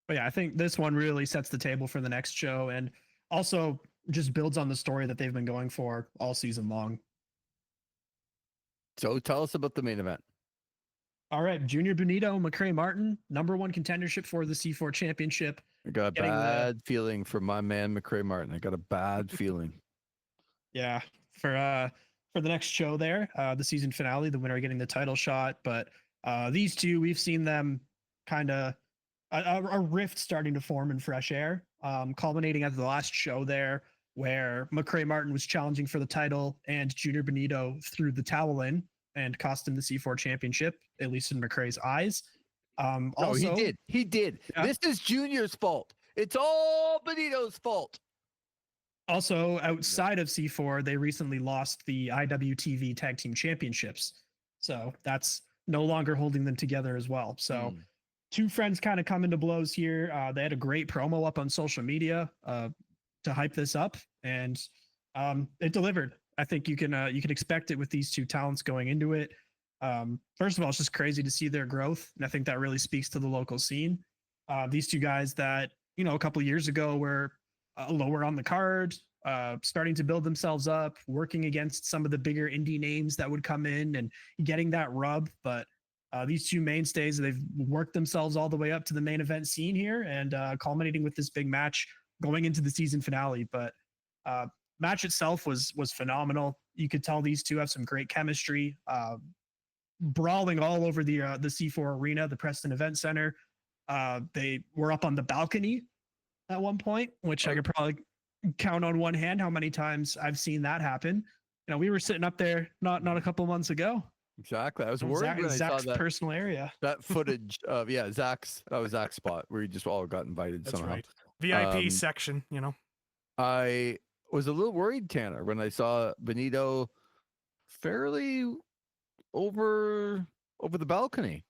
But yeah, I think this one really sets the table for the next show and also just builds on the story that they've been going for all season long. So tell us about the main event. All right. Junior Benito, Macrae Martin, #1 contendership for the C4 championship. I got a bad feeling for my man, Macrae Martin. I got a bad feeling. Yeah. For the next show there, the season finale, the winner getting the title shot. But these two, we've seen them kind of a rift starting to form in Fresh Air, culminating at the last show there where Macrae Martin was challenging for the title and Junior Benito threw the towel in and cost him the C4 championship, at least in Macrae's eyes. Also, he did. Yeah. This is Junior's fault. It's all Benito's fault. Also, outside of C4, they recently lost the IWTV Tag Team Championships. So that's no longer holding them together as well. So two friends kind of come into blows here. They had a great promo up on social media to hype this up, and it delivered. I think you can expect it with these two talents going into it. First of all, it's just crazy to see their growth, and I think that really speaks to the local scene. These two guys that, a couple of years ago were lower on the card, starting to build themselves up, working against some of the bigger indie names that would come in and getting that rub. But These two mainstays, they've worked themselves all the way up to the main event scene here, and culminating with this big match going into the season finale. But match itself was phenomenal. You could tell these two have some great chemistry, brawling all over the C4 Arena, the Preston Event Center. They were up on the balcony at one point, which I could probably count on one hand how many times I've seen that happen. You know, we were sitting up there not a couple months ago. Exactly. I was worried when I saw Zach's that personal area. that footage of Zach's spot where you just all got invited That's somehow. right. VIP section, you know. I was a little worried, Tanner, when I saw Benito fairly over the balcony.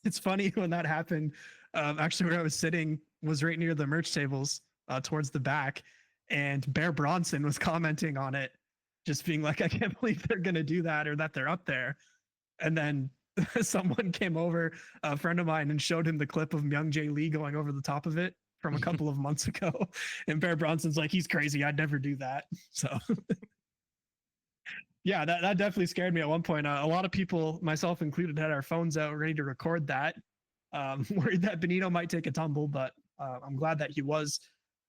It's funny when that happened. Actually, where I was sitting was right near the merch tables, towards the back, and Bear Bronson was commenting on it, just being like, "I can't believe they're gonna do that or that they're up there." And then someone came over, a friend of mine, and showed him the clip of Myung Jae Lee going over the top of it from a couple of months ago. And Bear Bronson's like, "He's crazy. I'd never do that." So. Yeah, that definitely scared me at one point. A lot of people, myself included, had our phones out ready to record that. Worried that Benito might take a tumble, but I'm glad that he was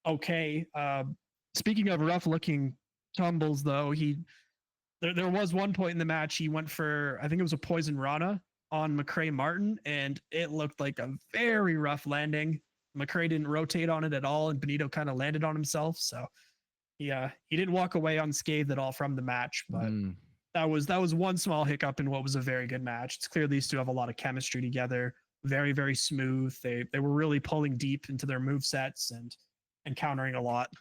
okay. Speaking of rough-looking tumbles, though, there was one point in the match he went for, I think it was a Poison Rana on Macrae Martin, and it looked like a very rough landing. Macrae didn't rotate on it at all, and Benito kind of landed on himself. So yeah, he didn't walk away unscathed at all from the match, but that was one small hiccup in what was a very good match. It's clear these two have a lot of chemistry together. Very, very smooth. They were really pulling deep into their move sets and countering a lot.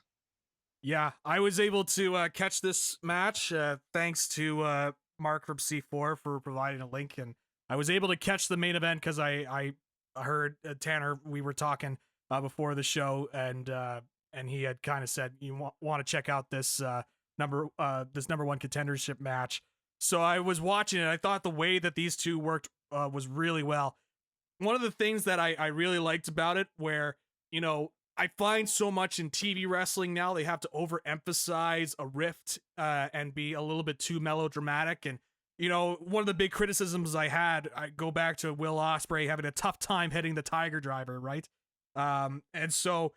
Yeah, I was able to catch this match thanks to Mark from C4 for providing a link, and I was able to catch the main event because I heard Tanner. We were talking before the show, and he had kind of said you want to check out this number one contendership match. So I was watching it. I thought the way that these two worked was really well. One of the things that I really liked about it, where, you know, I find so much in TV wrestling now, they have to overemphasize a rift and be a little bit too melodramatic. And, you know, one of the big criticisms I go back to Will Ospreay having a tough time hitting the Tiger Driver, right? And so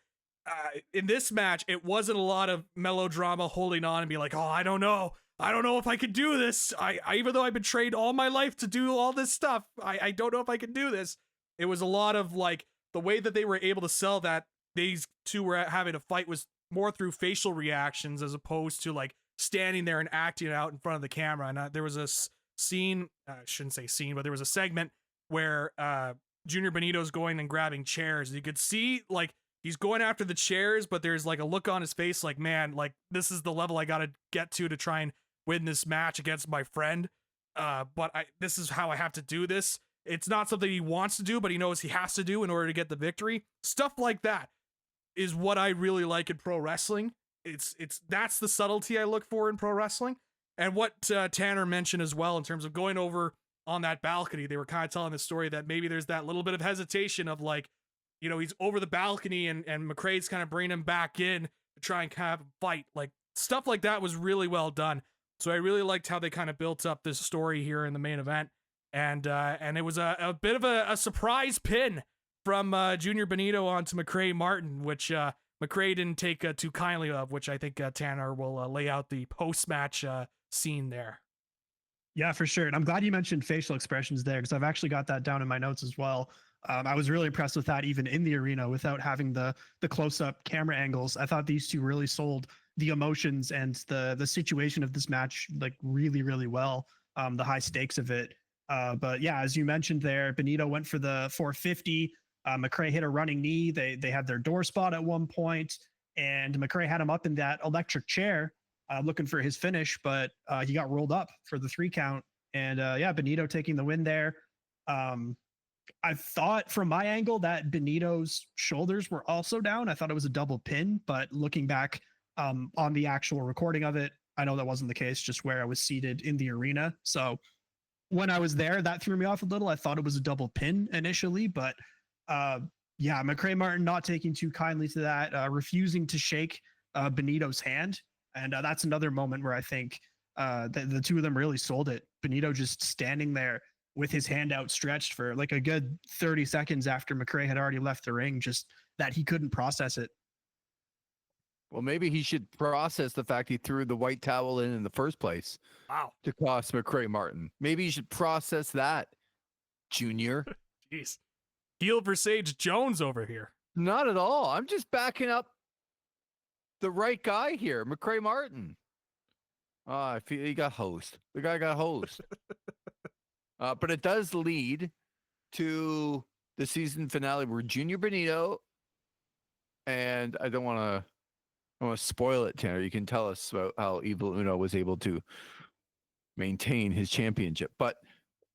in this match, it wasn't a lot of melodrama holding on and be like, oh, I don't know if I could do this. I even though I've been trained all my life to do all this stuff, I don't know if I can do this. It was a lot of like the way that they were able to sell that these two were having a fight was more through facial reactions as opposed to like standing there and acting it out in front of the camera. And there was a scene, I shouldn't say scene, but there was a segment where Junior Benito's going and grabbing chairs. You could see like he's going after the chairs, but there's like a look on his face like, man, like this is the level I got to get to try and win this match against my friend. But this is how I have to do this. It's not something he wants to do, but he knows he has to do in order to get the victory. Stuff like that is what I really like in pro wrestling. That's the subtlety I look for in pro wrestling. And what Tanner mentioned as well in terms of going over on that balcony, they were kind of telling the story that maybe there's that little bit of hesitation of like, you know, he's over the balcony and Macrae's kind of bringing him back in to try and kind of fight. Like stuff like that was really well done. So I really liked how they kind of built up this story here in the main event. And it was a bit of a surprise pin from Junior Benito onto Macrae Martin, which Macrae didn't take too kindly of, which I think Tanner will lay out the post-match scene there. Yeah, for sure. And I'm glad you mentioned facial expressions there because I've actually got that down in my notes as well. I was really impressed with that even in the arena without having the close-up camera angles. I thought these two really sold the emotions and the situation of this match like really, really well, the high stakes of it. But yeah, as you mentioned there, Benito went for the 450. Macrae hit a running knee. They had their door spot at one point, and Macrae had him up in that electric chair looking for his finish, but he got rolled up for the 3 count. And yeah, Benito taking the win there. I thought from my angle that Benito's shoulders were also down. I thought it was a double pin, but looking back on the actual recording of it, I know that wasn't the case, just where I was seated in the arena. So when I was there, that threw me off a little. I thought it was a double pin initially, but yeah, Macrae Martin not taking too kindly to that, refusing to shake Benito's hand. And that's another moment where I think the two of them really sold it. Benito just standing there, with his hand outstretched for like a good 30 seconds after Macrae had already left the ring, just that he couldn't process it. Well, maybe he should process the fact he threw the white towel in the first place. Wow. To cost Macrae Martin. Maybe you should process that, Junior. Jeez. Heel Versage Jones over here. Not at all. I'm just backing up the right guy here, Macrae Martin. I feel he got hosed. The guy got hosed. But it does lead to the season finale where Junior Benito, and I don't want to spoil it, Tanner. You can tell us about how Evil Uno was able to maintain his championship, but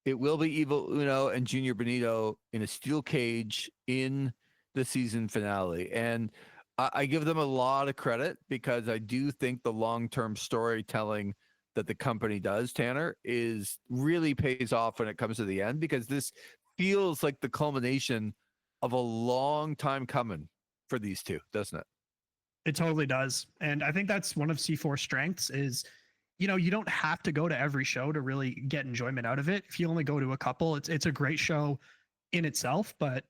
it will be Evil Uno and Junior Benito in a steel cage in the season finale. And I give them a lot of credit because I do think the long-term storytelling that the company does, Tanner, is really pays off when it comes to the end, because this feels like the culmination of a long time coming for these two, doesn't it? It totally does. And I think that's one of C4's strengths is, you know, you don't have to go to every show to really get enjoyment out of it. If you only go to a couple, it's a great show in itself, but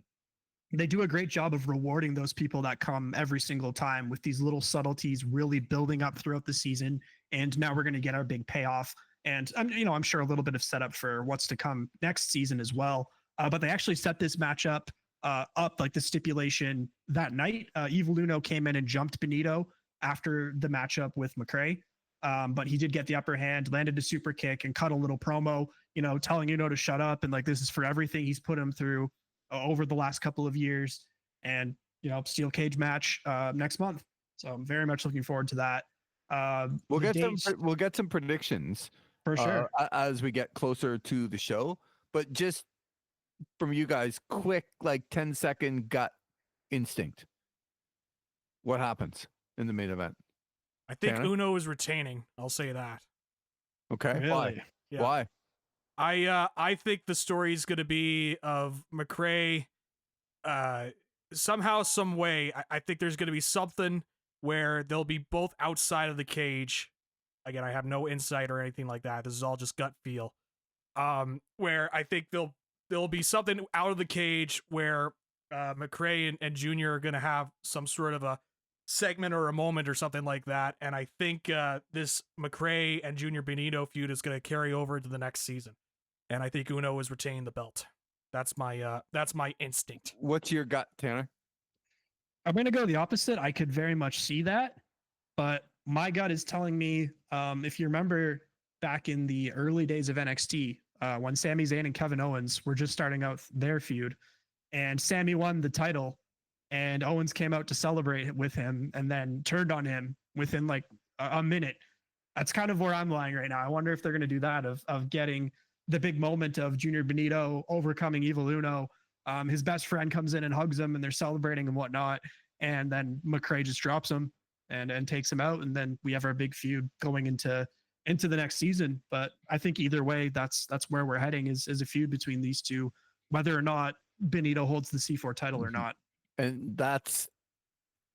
they do a great job of rewarding those people that come every single time with these little subtleties really building up throughout the season. And now we're going to get our big payoff. And I'm sure a little bit of setup for what's to come next season as well. But they actually set this matchup up, like the stipulation that night. Evil Uno came in and jumped Benito after the matchup with Macrae. But he did get the upper hand, landed a super kick, and cut a little promo, telling Uno to shut up and like this is for everything he's put him through over the last couple of years. And steel cage match next month. So I'm very much looking forward to that. We'll get some predictions for sure as we get closer to the show. But just from you guys, quick, like 10-second gut instinct. What happens in the main event? I think Tanner? Uno is retaining. I'll say that. Okay. Really? Why? Yeah. Why? I think the story is going to be of Macrae somehow, some way. I think there's going to be something where they'll be both outside of the cage. Again, I have no insight or anything like that. This is all just gut feel. Where I think there'll be something out of the cage where Macrae and Junior are going to have some sort of a segment or a moment or something like that. And I think this Macrae and Junior Benito feud is going to carry over to the next season. And I think Uno is retaining the belt. That's my instinct. What's your gut, Tanner? I'm going to go the opposite. I could very much see that, but my gut is telling me, if you remember back in the early days of NXT, when Sami Zayn and Kevin Owens were just starting out their feud, and Sami won the title, and Owens came out to celebrate with him and then turned on him within like a minute. That's kind of where I'm lying right now. I wonder if they're going to do that of getting the big moment of Junior Benito overcoming Evil Uno. His best friend comes in and hugs him and they're celebrating and whatnot. And then Macrae just drops him and takes him out. And then we have our big feud going into the next season. But I think either way, that's where we're heading is a feud between these two, whether or not Benito holds the C4 title or not. And that's,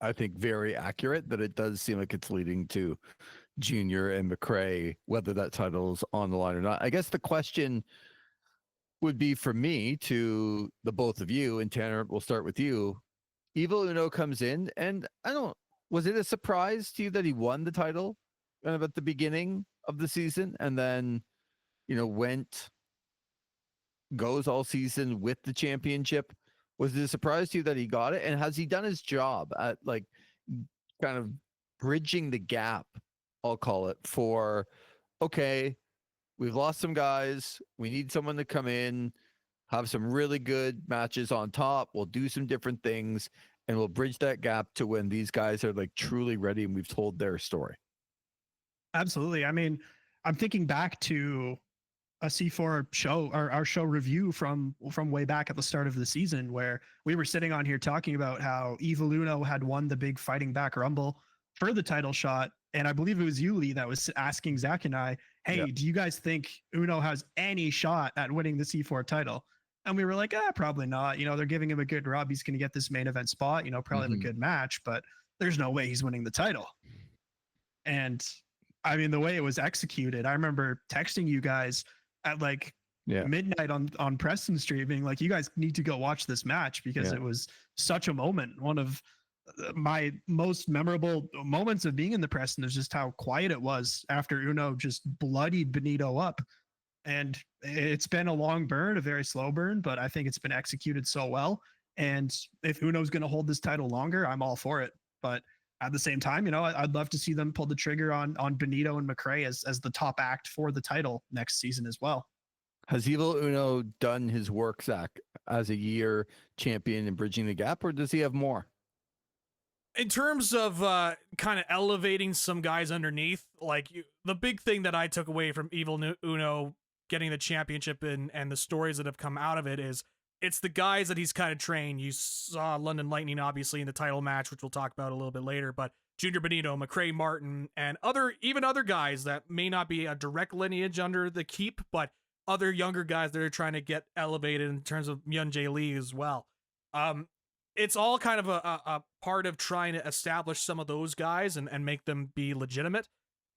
I think, very accurate, that it does seem like it's leading to Junior and Macrae, whether that title's on the line or not. I guess the question would be for me to the both of you, and Tanner, we'll start with you. Evil Uno comes in, and was it a surprise to you that he won the title kind of at the beginning of the season and then, goes all season with the championship? Was it a surprise to you that he got it? And has he done his job at like kind of bridging the gap, I'll call it, for, okay, we've lost some guys. We need someone to come in, have some really good matches on top. We'll do some different things and we'll bridge that gap to when these guys are like truly ready and we've told their story. Absolutely. I mean, I'm thinking back to a C4 show, or our show review from way back at the start of the season, where we were sitting on here talking about how Evil Uno had won the big Fighting Back Rumble for the title shot. And I believe it was you, Lee, that was asking Zach and I, hey, do you guys think Uno has any shot at winning the C4 title? And we were like, probably not. They're giving him a good rub. He's going to get this main event spot, probably have a good match, but there's no way he's winning the title. And I mean, the way it was executed, I remember texting you guys at like Yeah. midnight on Preston Street, being like, you guys need to go watch this match because it was such a moment. One of my most memorable moments of being in the Preston is just how quiet it was after Uno just bloodied Benito up. And it's been a long burn, a very slow burn, but I think it's been executed so well. And if Uno's going to hold this title longer, I'm all for it. But at the same time, I'd love to see them pull the trigger on Benito and Macrae as the top act for the title next season as well. Has Evil Uno done his work, Zach, as a year champion and bridging the gap, or does he have more? In terms of kind of elevating some guys underneath, the big thing that I took away from Evil Uno getting the championship and the stories that have come out of it is it's the guys that he's kind of trained. You saw London Lightning, obviously, in the title match, which we'll talk about a little bit later, but Junior Benito, Macrae Martin, and even other guys that may not be a direct lineage under the keep, but other younger guys that are trying to get elevated in terms of Myun Jae Lee as well. It's all kind of a part of trying to establish some of those guys and make them be legitimate.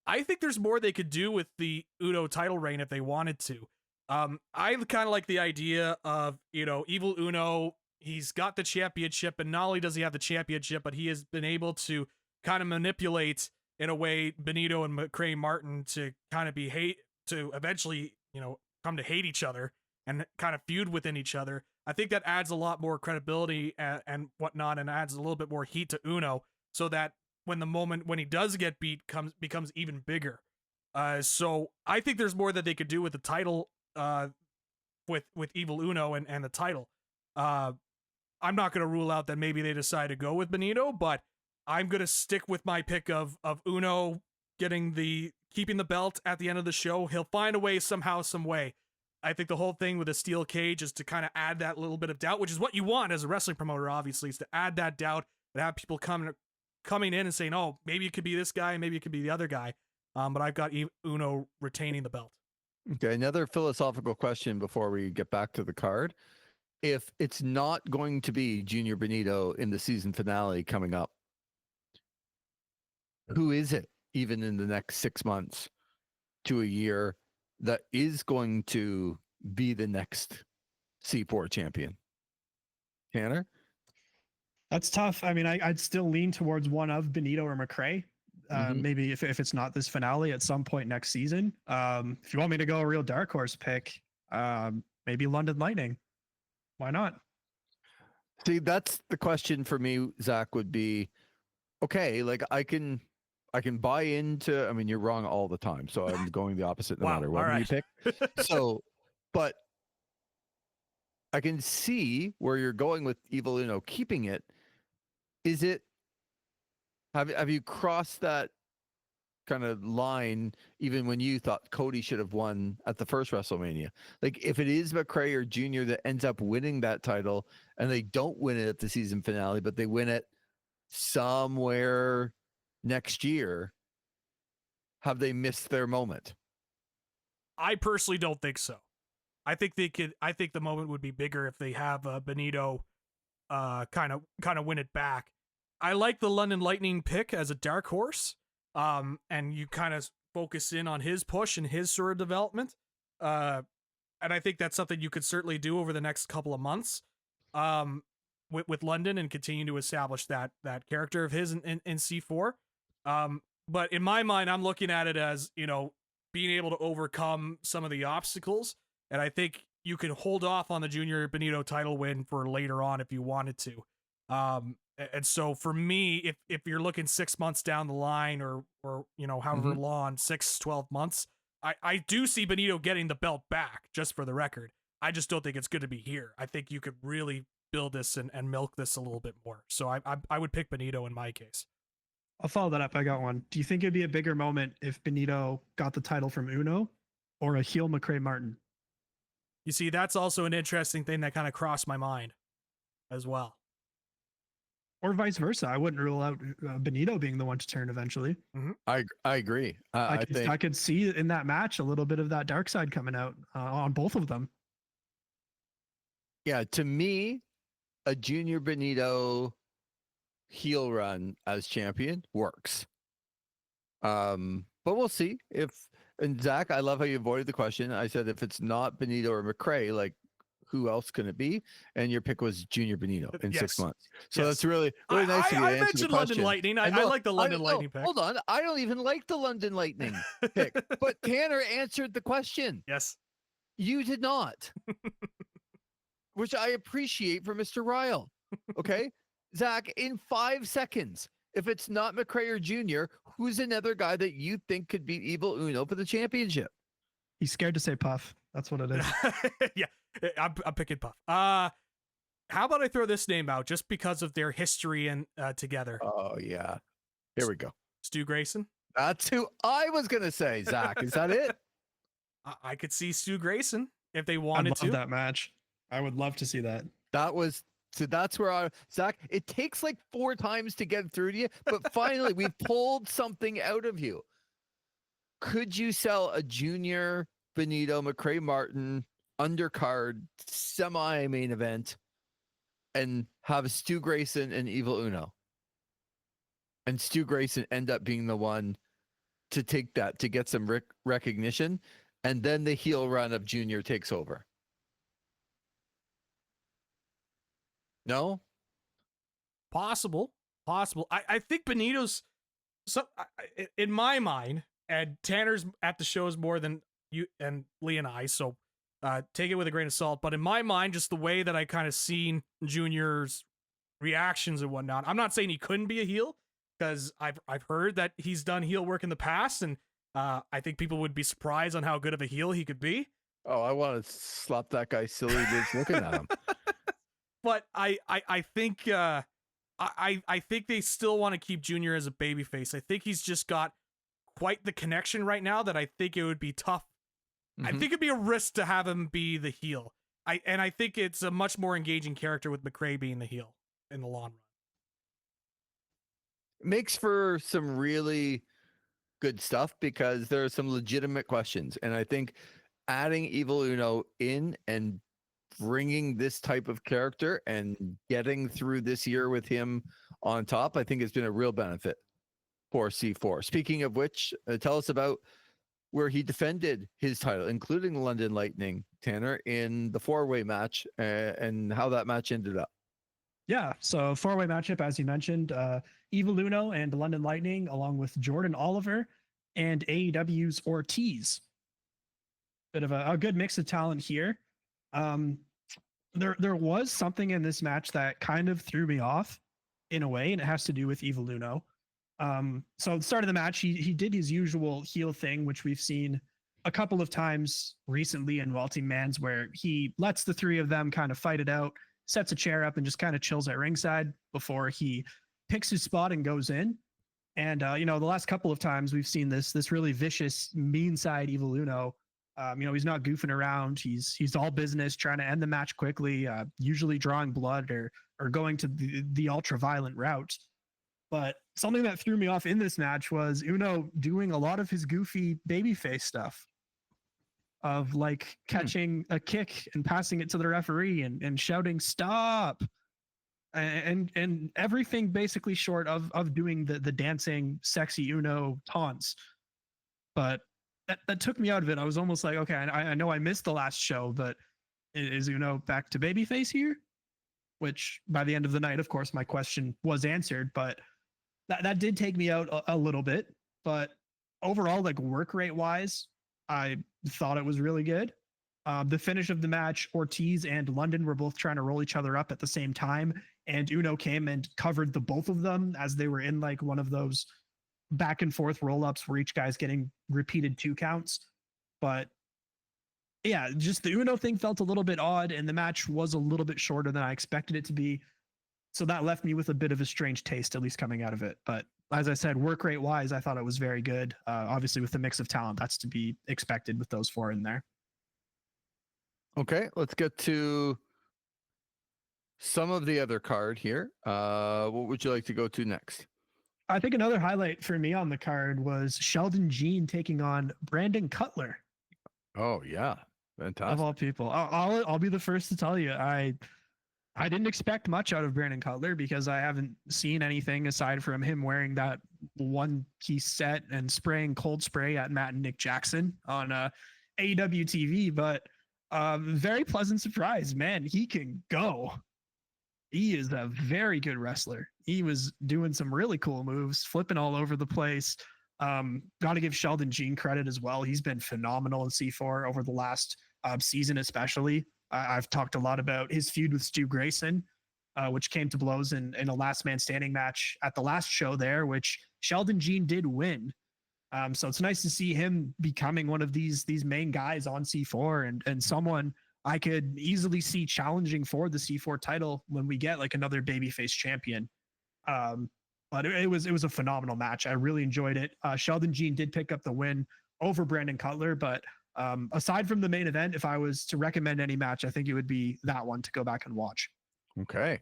I think there's more they could do with the Uno title reign if they wanted to. I kind of like the idea of, Evil Uno, he's got the championship, and not only does he have the championship, but he has been able to kind of manipulate, in a way, Benito and Macrae Martin to kind of to eventually, come to hate each other and kind of feud within each other. I think that adds a lot more credibility and whatnot, and adds a little bit more heat to Uno, so that when he does get beat becomes even bigger. So I think there's more that they could do with the title, with Evil Uno and the title. I'm not going to rule out that maybe they decide to go with Benito, but I'm going to stick with my pick of Uno keeping the belt at the end of the show. He'll find a way somehow, some way. I think the whole thing with a steel cage is to kind of add that little bit of doubt, which is what you want as a wrestling promoter, obviously, is to add that doubt and have people coming in and saying, oh, maybe it could be this guy, maybe it could be the other guy. But I've got Uno retaining the belt. Okay, another philosophical question before we get back to the card. If it's not going to be Junior Benito in the season finale coming up, who is it, even in the next 6 months to a year, that is going to be the next C4 champion? Tanner? That's tough. I mean, I'd still lean towards one of Benito or Macrae. Maybe if it's not this finale, at some point next season. If you want me to go a real dark horse pick, maybe London Lightning. Why not? See, that's the question for me, Zach, would be, okay, like I can buy into, I mean, you're wrong all the time, so I'm going the opposite no matter what you pick. So, but I can see where you're going with Evil Uno keeping it. Is it, have you crossed that kind of line even when you thought Cody should have won at the first WrestleMania? Like, if it is Macrae or Junior that ends up winning that title and they don't win it at the season finale, but they win it somewhere next year, have they missed their moment? I personally don't think so. I think the moment would be bigger if they have Benito kind of win it back. I like the London Lightning pick as a dark horse. And you kind of focus in on his push and his sort of development. And I think that's something you could certainly do over the next couple of months with London, and continue to establish that character of his in C4. But in my mind, I'm looking at it as, being able to overcome some of the obstacles. And I think you can hold off on the Junior Benito title win for later on if you wanted to. And so for me, if you're looking 6 months down the line or however long, 12 months, I do see Benito getting the belt back, just for the record. I just don't think it's going to be here. I think you could really build this and milk this a little bit more. So I would pick Benito in my case. I'll follow that up. I got one. Do you think it'd be a bigger moment if Benito got the title from Uno or a heel Macrae Martin? You see, that's also an interesting thing that kind of crossed my mind as well. Or vice versa. I wouldn't rule out Benito being the one to turn eventually. I agree. I could see in that match a little bit of that dark side coming out on both of them. Yeah, to me, a Junior Benito heel run as champion works. But we'll see if And Zach, I love how you avoided the question. I said if it's not Benito or Macrae, like who else can it be? And your pick was Junior Benito in 6 months. So that's really nice of you to I answer the mentioned question. London Lightning. I like the London Lightning pick. Hold on. I don't even like the London Lightning pick. But Tanner answered the question. Yes. You did not. Which I appreciate for Mr. Reil. Okay? Zach, in 5 seconds, if it's not Macrae or Junior, who's another guy that you think could beat Evil Uno for the championship? He's scared to say Puff. That's what it is. Yeah, I'm picking Puff. How about I throw this name out just because of their history and together? Oh, yeah. Here we go. Stu Grayson? That's who I was going to say, Zach. Is that it? I could see Stu Grayson if they I wanted love to. that match. I would love to see that. So that's where Zach, it takes like 4 times to get through to you, but finally we pulled something out of you. Could you sell a Junior Benito Macrae Martin undercard semi-main event and have Stu Grayson and Evil Uno? And Stu Grayson end up being the one to take that, to get some recognition, and then the heel run of Junior takes over. No? Possible. I think Benito's, in my mind, and Tanner's at the shows more than you and Lee and I, so take it with a grain of salt. But in my mind, just the way that I kind of seen Junior's reactions and whatnot, I'm not saying he couldn't be a heel, because I've heard that he's done heel work in the past, and I think people would be surprised on how good of a heel he could be. Oh, I want to slap that guy silly just looking at him. But I think I think they still want to keep Junior as a babyface. I think he's just got quite the connection right now that I think it would be tough. I think it'd be a risk to have him be the heel. I think it's a much more engaging character with Macrae being the heel in the long run. Makes for some really good stuff because there are some legitimate questions. And I think adding Evil Uno in and bringing this type of character and getting through this year with him on top, I think has been a real benefit for C4. Speaking of which, tell us about where he defended his title, including London Lightning, Tanner, in the 4-way match and how that match ended up. Yeah, so 4-way matchup, as you mentioned, Evil Uno and London Lightning, along with Jordan Oliver and AEW's Ortiz. Bit of a good mix of talent here. There was something in this match that kind of threw me off in a way, and it has to do with Evil Uno. So at the start of the match, he did his usual heel thing, which we've seen a couple of times recently in Multi-Mans, where he lets the 3 of them kind of fight it out, sets a chair up and just kind of chills at ringside before he picks his spot and goes in. And the last couple of times we've seen this really vicious, mean side Evil Uno. He's not goofing around. He's all business, trying to end the match quickly, usually drawing blood or going to the ultra violent route. But something that threw me off in this match was Uno doing a lot of his goofy babyface stuff of like catching a kick and passing it to the referee and shouting stop and everything basically short of doing the dancing sexy Uno taunts. But that took me out of it. I was almost like, okay, I know I missed the last show, but is Uno back to babyface here? Which by the end of the night, of course, my question was answered, but that did take me out a little bit. But overall, like work rate wise, I thought it was really good. The finish of the match, Ortiz and London were both trying to roll each other up at the same time, and Uno came and covered the both of them as they were in like one of those back and forth roll-ups where each guy's getting repeated 2 counts. But yeah, just the Uno thing felt a little bit odd, and the match was a little bit shorter than I expected it to be. So that left me with a bit of a strange taste, at least coming out of it. But as I said, work rate wise, I thought it was very good. Obviously, with the mix of talent, that's to be expected with those 4 in there. Okay, let's get to some of the other card here. What would you like to go to next? I think another highlight for me on the card was Sheldon Jean taking on Brandon Cutler. Oh yeah, fantastic. Of all people, I'll be the first to tell you, I didn't expect much out of Brandon Cutler because I haven't seen anything aside from him wearing that one piece set and spraying cold spray at Matt and Nick Jackson on AEW TV. But very pleasant surprise, man. He can go. He is a very good wrestler. He was doing some really cool moves, flipping all over the place. Got to give Sheldon Jean credit as well. He's been phenomenal in C4 over the last season, especially. I've talked a lot about his feud with Stu Grayson, which came to blows in a last man standing match at the last show there, which Sheldon Jean did win. So it's nice to see him becoming one of these main guys on C4 and someone I could easily see challenging for the C4 title when we get like another babyface champion. But it was a phenomenal match. I really enjoyed it. Sheldon Jean did pick up the win over Brandon Cutler, but aside from the main event, if I was to recommend any match, I think it would be that one to go back and watch. Okay.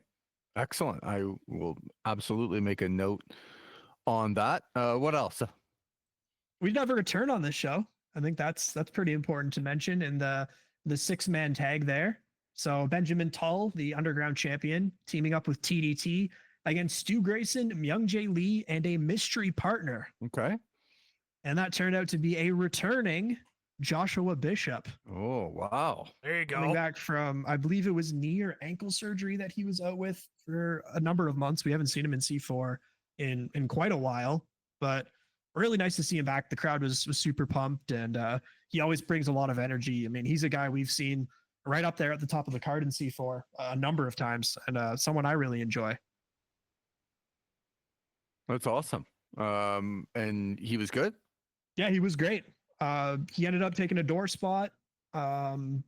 Excellent. I will absolutely make a note on that. What else? We never return on this show. I think that's pretty important to mention in the 6-man tag there. So Benjamin Tull, the underground champion, teaming up with TDT against Stu Grayson, Myung Jae Lee, and a mystery partner. Okay. And that turned out to be a returning Joshua Bishop. Oh, wow. There you go. Coming back from, I believe it was knee or ankle surgery that he was out with for a number of months. We haven't seen him in C4 in quite a while, but really nice to see him back. The crowd was super pumped, and he always brings a lot of energy. I mean, he's a guy we've seen right up there at the top of the card in C4 a number of times, and someone I really enjoy. That's awesome. And he was good? Yeah, he was great. He ended up taking a door spot. Myung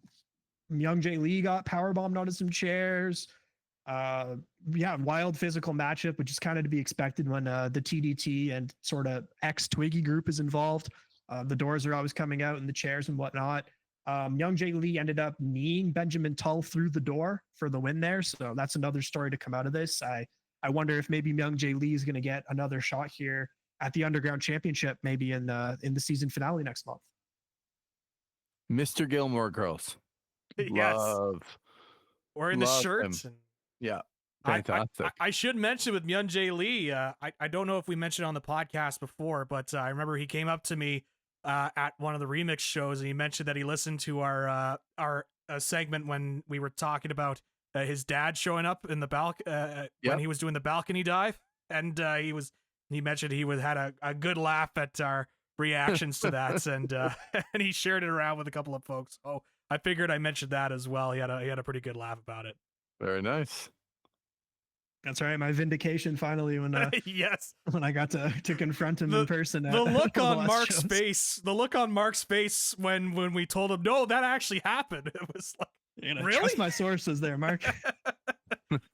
Jae Lee got powerbombed onto some chairs. Yeah, wild physical matchup, which is kind of to be expected when the TDT and sort of ex-Twiggy group is involved. The doors are always coming out and the chairs and whatnot. Myung Jae Lee ended up kneeing Benjamin Tull through the door for the win there. So that's another story to come out of this. I wonder if maybe Myung Jae Lee is going to get another shot here at the Underground Championship, maybe in the season finale next month. Mr. Gilmore girls. Yes. Wearing the love shirt. him. And Yeah. Fantastic. I should mention with Myung Jae Lee, I don't know if we mentioned on the podcast before, but I remember he came up to me at one of the remix shows and he mentioned that he listened to our segment when we were talking about his dad showing up in the when he was doing the balcony dive, and he mentioned he had a good laugh at our reactions to that, and and he shared it around with a couple of folks. Oh, I figured I mentioned that as well. He had a pretty good laugh about it. Very nice. That's right. My vindication finally when yes, when I got to confront him in person. The look on last Mark's shows. face. The look on Mark's face when we told him no, that actually happened. It was like, really? Trust my sources there, Mark.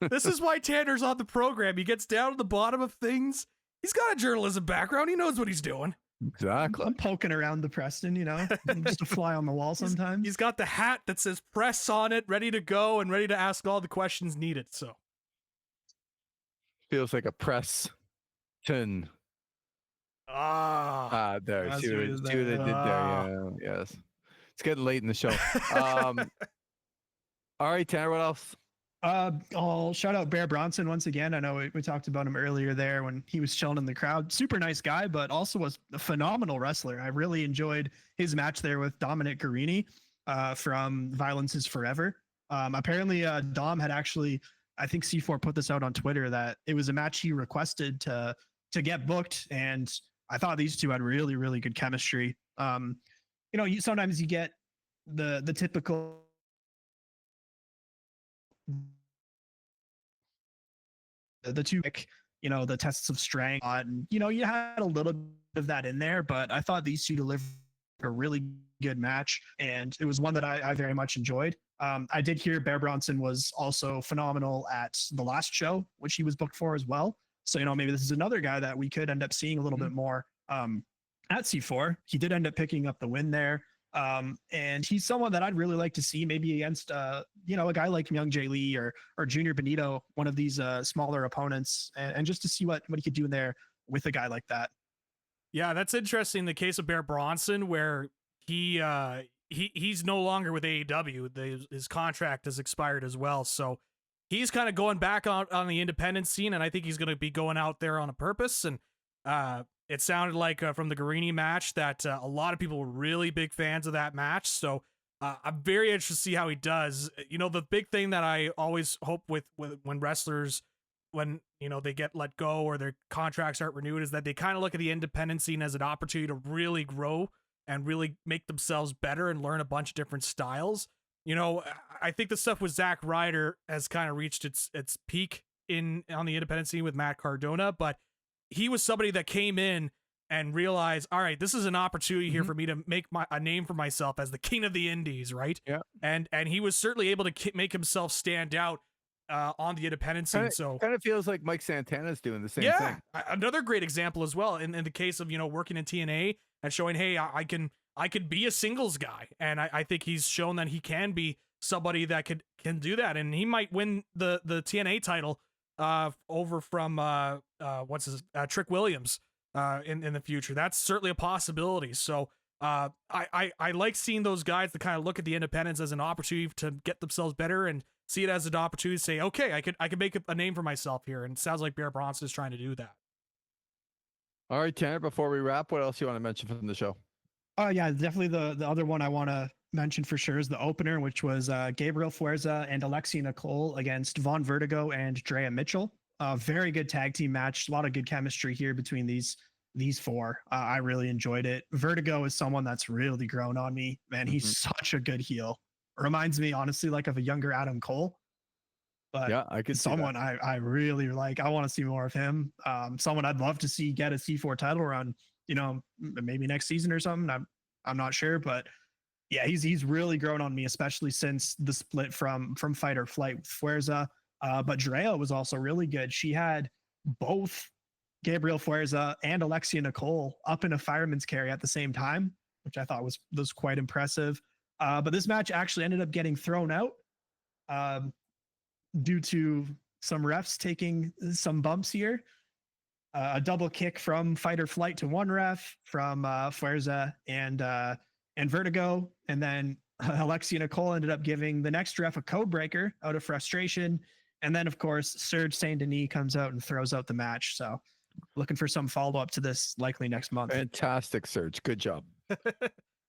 This is why Tanner's on the program. He gets down to the bottom of things. He's got a journalism background. He knows what he's doing. Exactly. I'm poking around the Preston, I'm just a fly on the wall sometimes. He's got the hat that says press on it, ready to go and ready to ask all the questions needed. So Feels like a press tin. There. That's See what what they did there. Yeah. Yes. It's getting late in the show. All right, Tanner, what else? I'll shout out Bear Bronson once again. I know we talked about him earlier there when he was chilling in the crowd. Super nice guy, but also was a phenomenal wrestler. I really enjoyed his match there with Dominic Guarini from Violence is Forever. Apparently, Dom had actually, I think C4 put this out on Twitter, that it was a match he requested to get booked, and I thought these two had really, really good chemistry. Sometimes you get the typical the two, the tests of strength, and you had a little bit of that in there, but I thought these two delivered a really good match, and it was one that I very much enjoyed. I did hear Bear Bronson was also phenomenal at the last show, which he was booked for as well. So, maybe this is another guy that we could end up seeing a little bit more at C4. He did end up picking up the win there. And he's someone that I'd really like to see maybe against, a guy like Myung Jae Lee or Junior Benito, one of these smaller opponents, and just to see what he could do in there with a guy like that. Yeah, that's interesting. The case of Bear Bronson, where he's no longer with AEW. His contract has expired as well. So he's kind of going back on the independent scene, and I think he's going to be going out there on a purpose. And it sounded like from the Guarini match that a lot of people were really big fans of that match. So I'm very interested to see how he does. You know, the big thing that I always hope with when wrestlers, when, you know, they get let go or their contracts aren't renewed, is that they kind of look at the independent scene as an opportunity to really grow and really make themselves better and learn a bunch of different styles. You know, I think the stuff with Zack Ryder has kind of reached its peak on the independent scene with Matt Cardona, but he was somebody that came in and realized, all right, this is an opportunity here for me to make a name for myself as the king of the indies, right? Yeah. And he was certainly able to make himself stand out on the independent scene. So kind of feels like Mike Santana's doing the same thing. Another great example as well in the case of, you know, working in TNA and showing, hey, I can be a singles guy, and I think he's shown that he can be somebody that can do that, and he might win the TNA title over from Trick Williams in the future. That's certainly a possibility. So I like seeing those guys that kind of look at the independents as an opportunity to get themselves better and see it as an opportunity to say, okay, I could make a name for myself here. And it sounds like Bear Bronson is trying to do that. All right, Tanner, before we wrap, what else you want to mention from the show? Yeah, definitely the other one I want to mention for sure is the opener, which was Gabriel Fuerza and Alexia Nicole against Von Vertigo and Drea Mitchell. Very good tag team match. A lot of good chemistry here between these four. I really enjoyed it. Vertigo is someone that's really grown on me. Man, he's such a good heel. Reminds me, honestly, like of a younger Adam Cole. But yeah, I could someone I really like. I want to see more of him. Someone I'd love to see get a C4 title run. You know, maybe next season or something. I'm not sure, but yeah, he's really grown on me, especially since the split from Fight or Flight with Fuerza. But Drea was also really good. She had both Gabriel Fuerza and Alexia Nicole up in a fireman's carry at the same time, which I thought was quite impressive. But this match actually ended up getting thrown out due to some refs taking some bumps here. A double kick from Fight or Flight to one ref from Fuerza and Vertigo, and then Alexia Nicole ended up giving the next ref a code breaker out of frustration, and then of course Serge Saint Denis comes out and throws out the match. So looking for some follow up to this likely next month. Fantastic, Serge. Good job.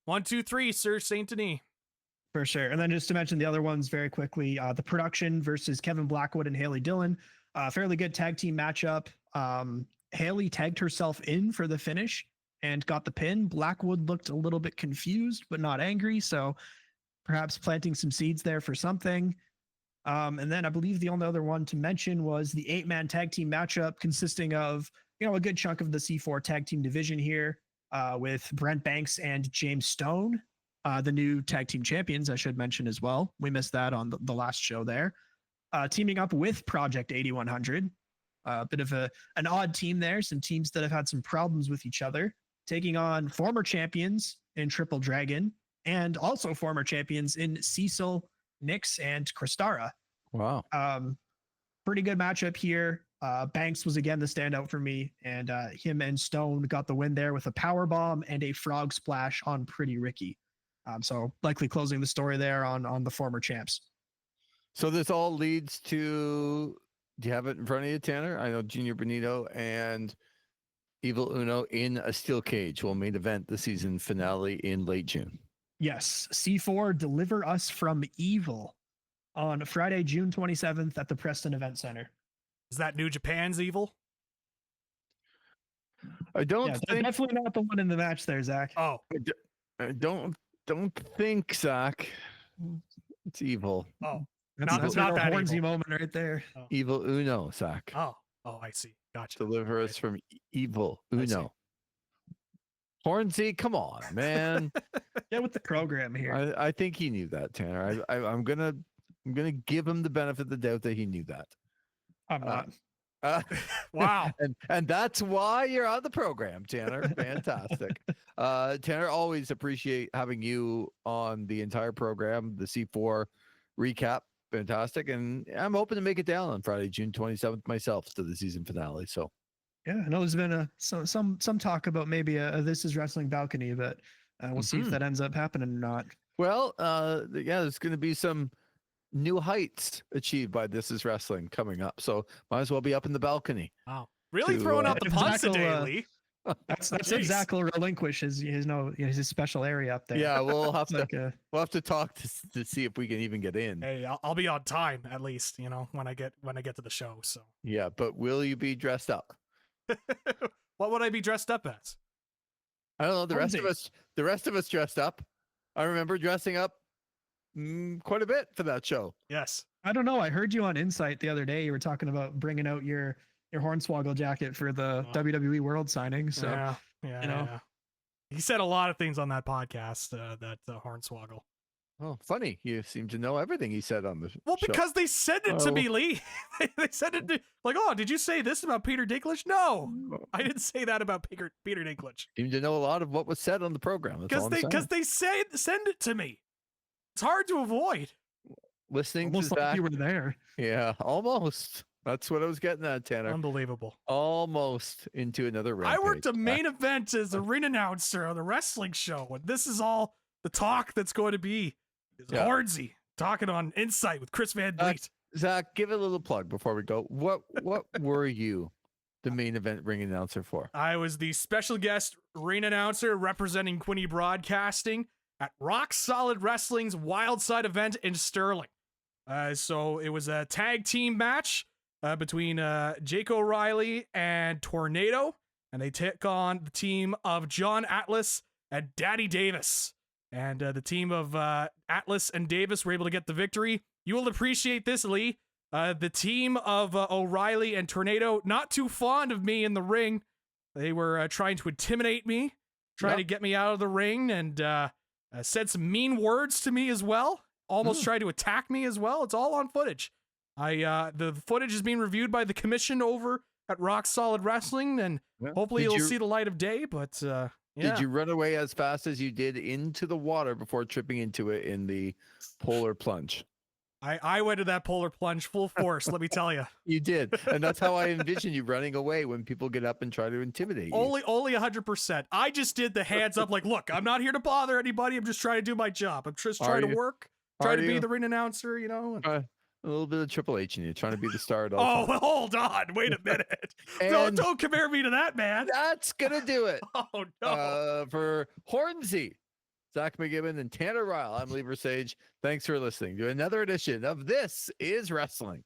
1, 2, 3, Serge Saint Denis. For sure. And then just to mention the other ones very quickly, the Production versus Kevin Blackwood and Haley Dillon. Fairly good tag team matchup. Haley tagged herself in for the finish and got the pin. Blackwood looked a little bit confused, but not angry. So perhaps planting some seeds there for something. And then I believe the only other one to mention was the 8-man tag team matchup consisting of, you know, a good chunk of the C4 tag team division here with Brent Banks and James Stone, the new tag team champions, I should mention as well. We missed that on the last show there. Teaming up with Project 8100. A bit of an odd team there, some teams that have had some problems with each other, taking on former champions in Triple Dragon and also former champions in Cecil, Nyx, and Kristara. Wow. Pretty good matchup here. Banks was again the standout for me, and him and Stone got the win there with a power bomb and a frog splash on Pretty Ricky. So likely closing the story there on the former champs. So this all leads to, do you have it in front of you, Tanner? I know Junior Benito and Evil Uno in a steel cage will main event the season finale in late June. Yes, C4 Deliver Us from Evil on Friday, June 27th at the Preston Event Center. Is that New Japan's Evil? I don't think, definitely not the one in the match there, Zach. Oh, I don't think, Zach. It's Evil. oh, That's not a that Hornsey evil. moment right there. Oh. Evil Uno, Zach. Oh, I see. Gotcha. Deliver us from Evil I see. Uno. Hornsey, come on, man. Get with the program here. I think he knew that, Tanner. I'm gonna give him the benefit of the doubt that he knew that. I'm not. Wow. And that's why you're on the program, Tanner. Fantastic. Tanner, always appreciate having you on the entire program, the C4 recap. Fantastic. And I'm hoping to make it down on Friday, June 27th myself to the season finale. So Yeah, I know there's been some talk about maybe a This Is Wrestling balcony, but we'll see if that ends up happening or not. well, yeah, there's gonna be some new heights achieved by This Is Wrestling coming up. So might as well be up in the balcony. Wow. Really To, throwing out the if puns Zach will, today, Lee. That's Jeez. if Zach will relinquish his special area up there. Yeah, we'll have It's to like we'll have to talk to see if we can even get in. Hey, I'll be on time at least, when I get to the show. So Yeah, but will you be dressed up? what would I be dressed up as? I don't know. The rest of us dressed up. I remember dressing up quite a bit for that show. Yes. I don't know. I heard you on Insight the other day. You were talking about bringing out your Hornswoggle jacket for the WWE World signing. So yeah. yeah. He said a lot of things on that podcast. That Hornswoggle. Oh, funny. You seem to know everything he said on the Well, show. because they sent it to me, Lee. They sent it to like, oh, did you say this about Peter Dinklage? No, I didn't say that about Peter Dinklage. Seem to know a lot of what was said on the program. Because they send it to me. It's hard to avoid. Listening Almost to like Zach. you were there. Yeah, almost. That's what I was getting at, Tanner. Unbelievable. Almost into another rampage. I worked a main event as a ring announcer on the wrestling show, and this is all the talk that's going to be. Yeah. Hornsey talking on Insight with Chris Van Vliet. Zach, give it a little plug before we go. What were you the main event ring announcer for? I was the special guest ring announcer representing Quinny Broadcasting at Rock Solid Wrestling's Wild Side event in Sterling. So it was a tag team match between Jake O'Reilly and Tornado, and they took on the team of John Atlas and Daddy Davis. And the team of Atlas and Davis were able to get the victory. You will appreciate this, Lee. The team of O'Reilly and Tornado, not too fond of me in the ring. They were trying to intimidate me, trying to get me out of the ring, and said some mean words to me as well. Almost tried to attack me as well. It's all on footage. The footage is being reviewed by the commission over at Rock Solid Wrestling, and hopefully it'll see the light of day. But yeah. Did you run away as fast as you did into the water before tripping into it in the polar plunge? I went to that polar plunge full force, let me tell you. You did. And that's how I envision you running away when people get up and try to intimidate you. Only 100%. I just did the hands up like, look, I'm not here to bother anybody. I'm just trying to do my job. I'm just trying to work, try to be the ring announcer, A little bit of Triple H in you, trying to be the star at all Oh, times. well, hold on. Wait a minute. Don't compare me to that, man. That's going to do it. Oh, no. For Hornsey, Zach McGibbon, and Tanner Reil, I'm Lee Versage. Thanks for listening to another edition of This Is Wrestling.